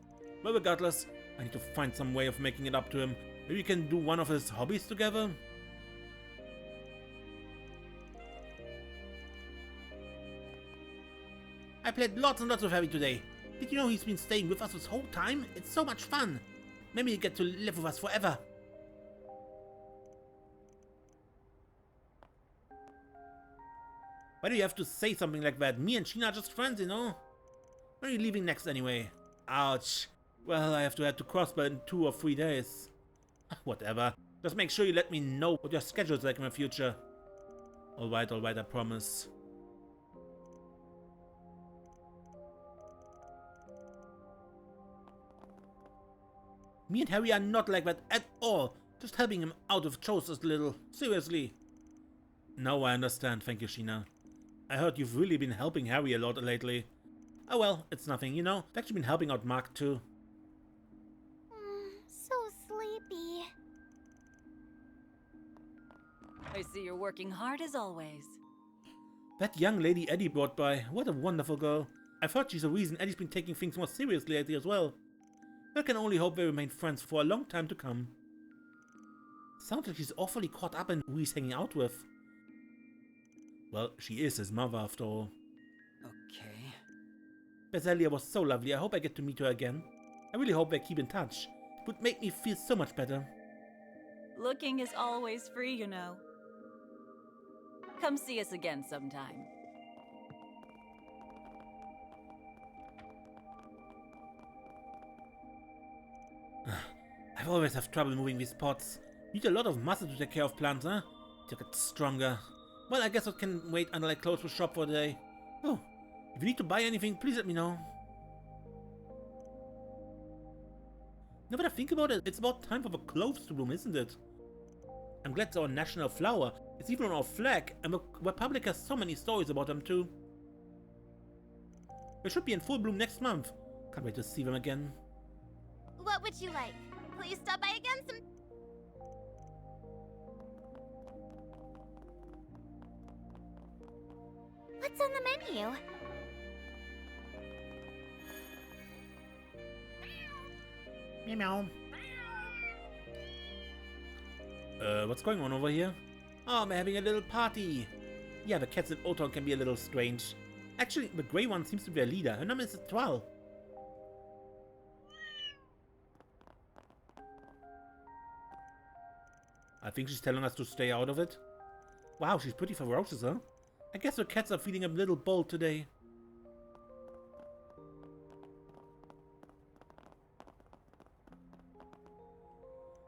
But regardless, I need to find some way of making it up to him. Maybe we can do one of his hobbies together? I played lots and lots with Harry today. Did you know he's been staying with us this whole time? It's so much fun. Maybe he'll get to live with us forever. Why do you have to say something like that? Me and Sheena are just friends, you know? When are you leaving next anyway? Ouch. Well, I have to head to Crossbar in 2 or 3 days. Whatever. Just make sure you let me know what your schedule's like in the future. Alright, I promise. Me and Harry are not like that at all. Just helping him out of chores a little. Seriously. No, I understand. Thank you, Sheena. I heard you've really been helping Harry a lot lately. Oh well, it's nothing, you know. I've actually been helping out Mark too. So sleepy. I see you're working hard as always. That young lady Eddie brought by, what a wonderful girl. I've heard she's the reason Eddie's been taking things more seriously lately as well. I can only hope they remain friends for a long time to come. Sounds like she's awfully caught up in who he's hanging out with. Well, she is his mother after all. Okay. Bezelia was so lovely. I hope I get to meet her again. I really hope they keep in touch. It would make me feel so much better. Looking is always free, you know. Come see us again sometime. I've always have trouble moving these pots. Need a lot of muscle to take care of plants, huh? To get stronger. Well, I guess I can wait until I close the shop for the day. Oh, if you need to buy anything, please let me know. Now that I think about it, it's about time for the cloves to bloom, isn't it? I'm glad it's our national flower. It's even on our flag, and the Republic has so many stories about them too. They should be in full bloom next month. Can't wait to see them again. What would you like? Please stop by again some... What's on the menu? Meow meow. What's going on over here? Oh, I'm having a little party. Yeah, the cats in Oldtown can be a little strange. Actually, the grey one seems to be a leader. Her name is Tyrell. I think she's telling us to stay out of it. Wow, she's pretty ferocious, huh? I guess the cats are feeling a little bold today.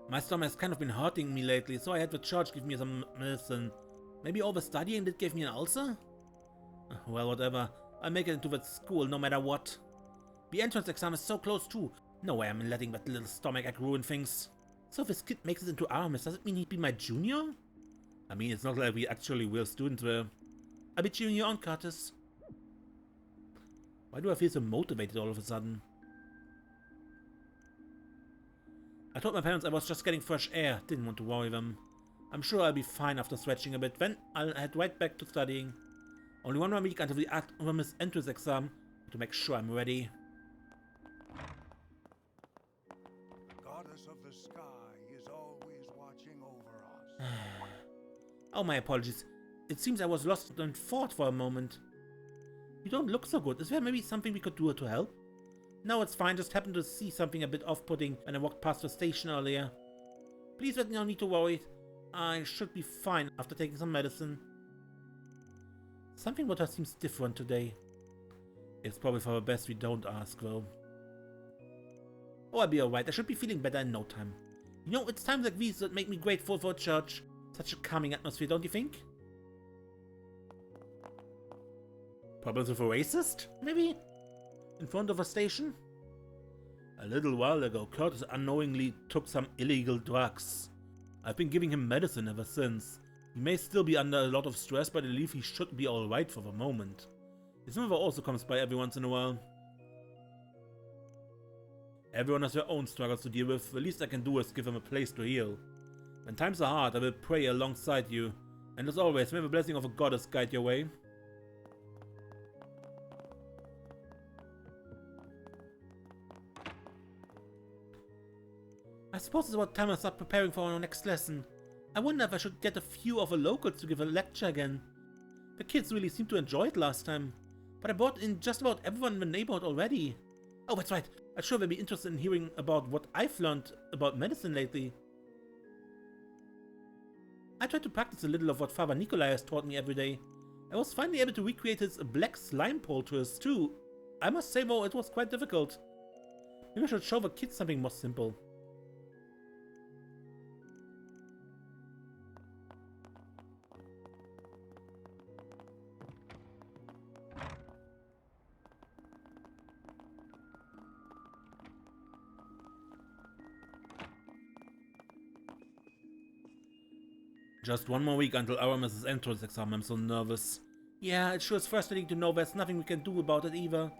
My stomach has kind of been hurting me lately, so I had the church give me some medicine. Maybe all the studying did give me an ulcer? Well, whatever. I'll make it into that school no matter what. The entrance exam is so close too. No way I'm letting that little stomach ache ruin things. So if this kid makes it into Aramis, does it mean he'd be my junior? I mean, it's not like we actually real students were. I'll be cheering you on, Curtis. Why do I feel so motivated all of a sudden? I told my parents I was just getting fresh air, didn't want to worry them. I'm sure I'll be fine after stretching a bit, then I'll head right back to studying. Only 1 more week until the Aramis entrance exam, to make sure I'm ready. Goddess of the sky is always watching over Oh, my apologies. It seems I was lost in thought for a moment. You don't look so good. Is there maybe something we could do to help? No, it's fine. Just happened to see something a bit off-putting when I walked past the station earlier. Please, but no need to worry. I should be fine after taking some medicine. Something about her seems different today. It's probably for the best we don't ask, though. Oh, I'll be alright. I should be feeling better in no time. You know, it's times like these that make me grateful for a church. Such a calming atmosphere, don't you think? Problems with a racist? Maybe? In front of a station? A little while ago, Curtis unknowingly took some illegal drugs. I've been giving him medicine ever since. He may still be under a lot of stress, but I believe he should be alright for the moment. His mother also comes by every once in a while. Everyone has their own struggles to deal with. The least I can do is give him a place to heal. When times are hard, I will pray alongside you. And as always, may the blessing of a goddess guide your way. I suppose it's about time I start preparing for our next lesson. I wonder if I should get a few of the locals to give a lecture again. The kids really seemed to enjoy it last time. But I brought in just about everyone in the neighborhood already. Oh, that's right. I'm sure they'll be interested in hearing about what I've learned about medicine lately. I tried to practice a little of what Father Nikolai has taught me every day. I was finally able to recreate his black slime poultice too. I must say though, it was quite difficult. Maybe I should show the kids something more simple. Just one more week until Aramis' entrance exam. I'm so nervous. Yeah, it sure is frustrating to know there's nothing we can do about it either.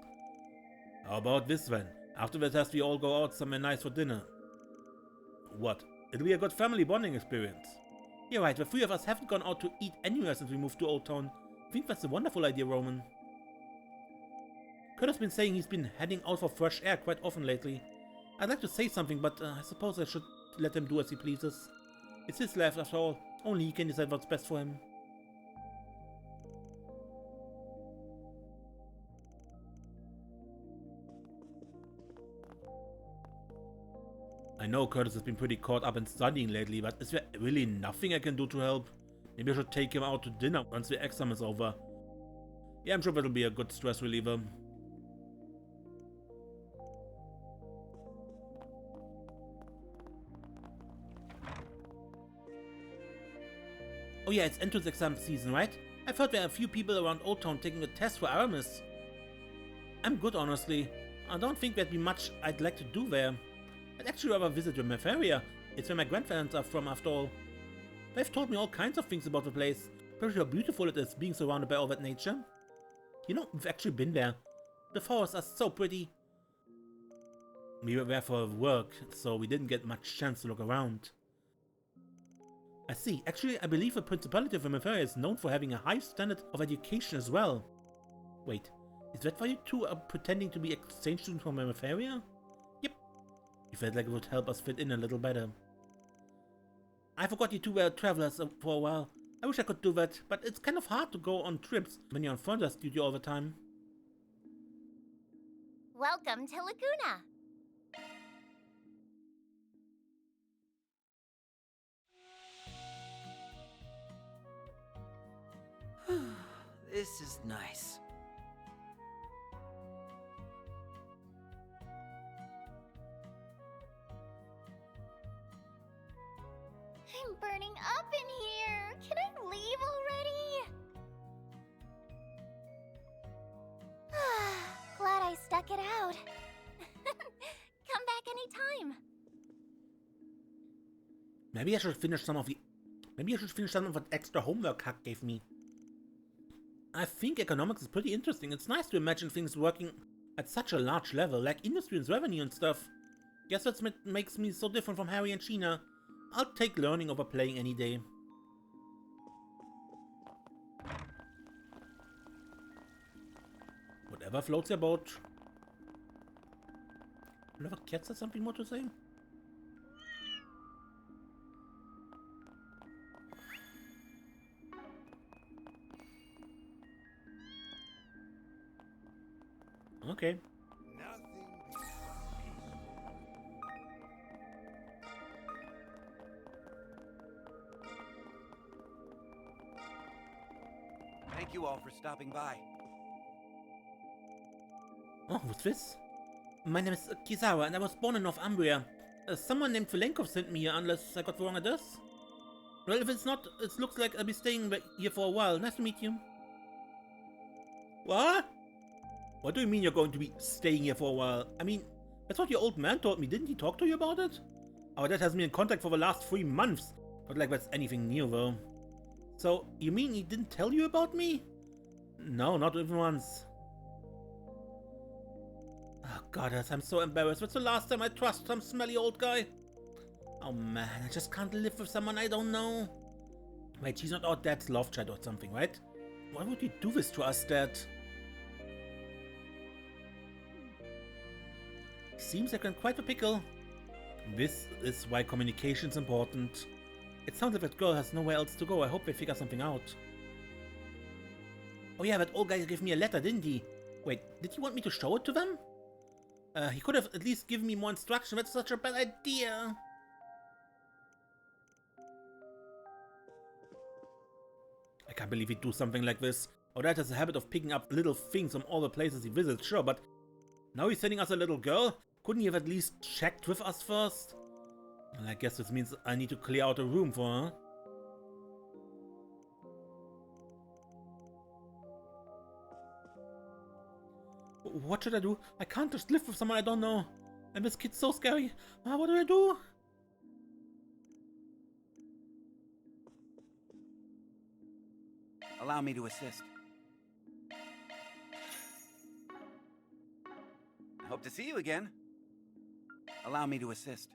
How about this then? After the test we all go out somewhere nice for dinner. What? It'll be a good family bonding experience. You're right, the three of us haven't gone out to eat anywhere since we moved to Oldtown. I think that's a wonderful idea, Roman. Kurt has been saying he's been heading out for fresh air quite often lately. I'd like to say something, but I suppose I should let him do as he pleases. It's his life after all. Only he can decide what's best for him. I know Curtis has been pretty caught up in studying lately, but is there really nothing I can do to help? Maybe I should take him out to dinner once the exam is over. Yeah, I'm sure that'll be a good stress reliever. Oh yeah, it's entrance exam season, right? I've heard there are a few people around Oldtown taking a test for Aramis. I'm good, honestly. I don't think there'd be much I'd like to do there. I'd actually rather visit Riverside. It's where my grandparents are from, after all. They've told me all kinds of things about the place, especially how beautiful it is being surrounded by all that nature. You know, we've actually been there. The forests are so pretty. We were there for work, so we didn't get much chance to look around. I see. Actually, I believe the Principality of Riverside is known for having a high standard of education as well. Wait, is that why you two are pretending to be exchange students from Riverside? Yep. We felt like it would help us fit in a little better. I forgot you two were travelers for a while. I wish I could do that, but it's kind of hard to go on trips when you're on further studio all the time. Welcome to Laguna. This is nice. I'm burning up in here. Can I leave already? Glad I stuck it out. Come back anytime. Maybe I should finish some of that extra homework Huck gave me. I think economics is pretty interesting. It's nice to imagine things working at such a large level, like industry and revenue and stuff. Guess that's what makes me so different from Harry and Sheena. I'll take learning over playing any day. Whatever floats your boat. Whatever cats has something more to say? Okay. Thank you all for stopping by. Oh, what's this? My name is Kizawa, and I was born in Northumbria. Someone named Filenkov sent me here, unless I got the wrong address. Well, if it's not, it looks like I'll be staying here for a while. Nice to meet you. What? What do you mean you're going to be staying here for a while? I mean, that's what your old man told me. Didn't he talk to you about it? Our dad has been in contact for the last 3 months. Not like that's anything new, though. So, you mean he didn't tell you about me? No, not even once. Oh, goddess, I'm so embarrassed. What's the last time I trust some smelly old guy? Oh man, I just can't live with someone I don't know. Wait, she's not our dad's love child or something, right? Why would you do this to us, Dad? Seems like I'm quite a pickle. This is why communication's important. It sounds like that girl has nowhere else to go. I hope they figure something out. Oh yeah, that old guy gave me a letter, didn't he? Wait, did he want me to show it to them? He could have at least given me more instruction. That's such a bad idea. I can't believe he'd do something like this. Our dad has a habit of picking up little things from all the places he visits, sure, but now he's sending us a little girl? Couldn't he have at least checked with us first? Well, I guess this means I need to clear out a room for her. What should I do? I can't just live with someone I don't know. And this kid's so scary. What do I do? Allow me to assist. I hope to see you again. Allow me to assist.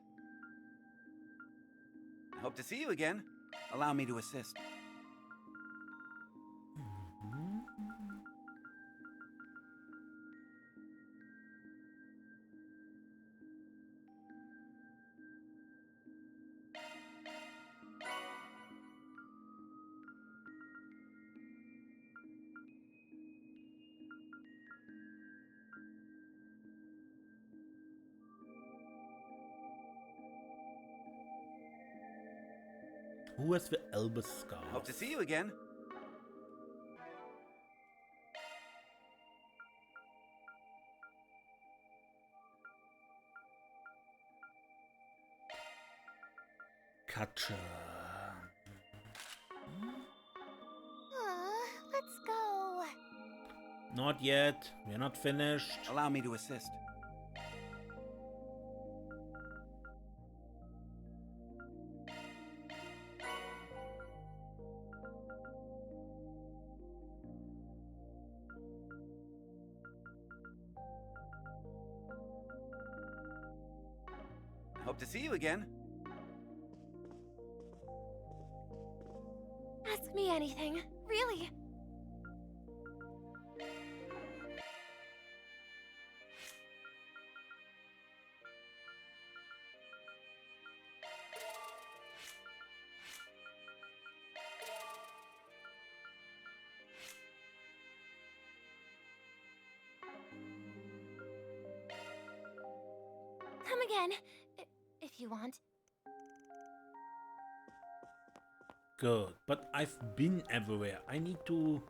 I hope to see you again. Allow me to assist. Who has the Elbus scarf? Hope to see you again. Catcher. Let's go. Not yet. We're not finished. Allow me to assist. Hope to see you again. Ask me anything, really. Come again, if you want. Good, but I've been everywhere. I need to...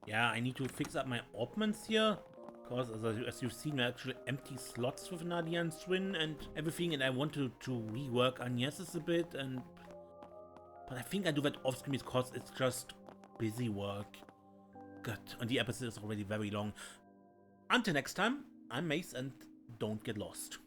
Yeah, I need to fix up my orbments here. Because as you've seen, there are actually empty slots with Nadia and Swin and everything. And I want to rework Agnes's a bit. But I think I do that off screen because it's just busy work. Good, and the episode is already very long. Until next time, I'm Mace, and don't get lost.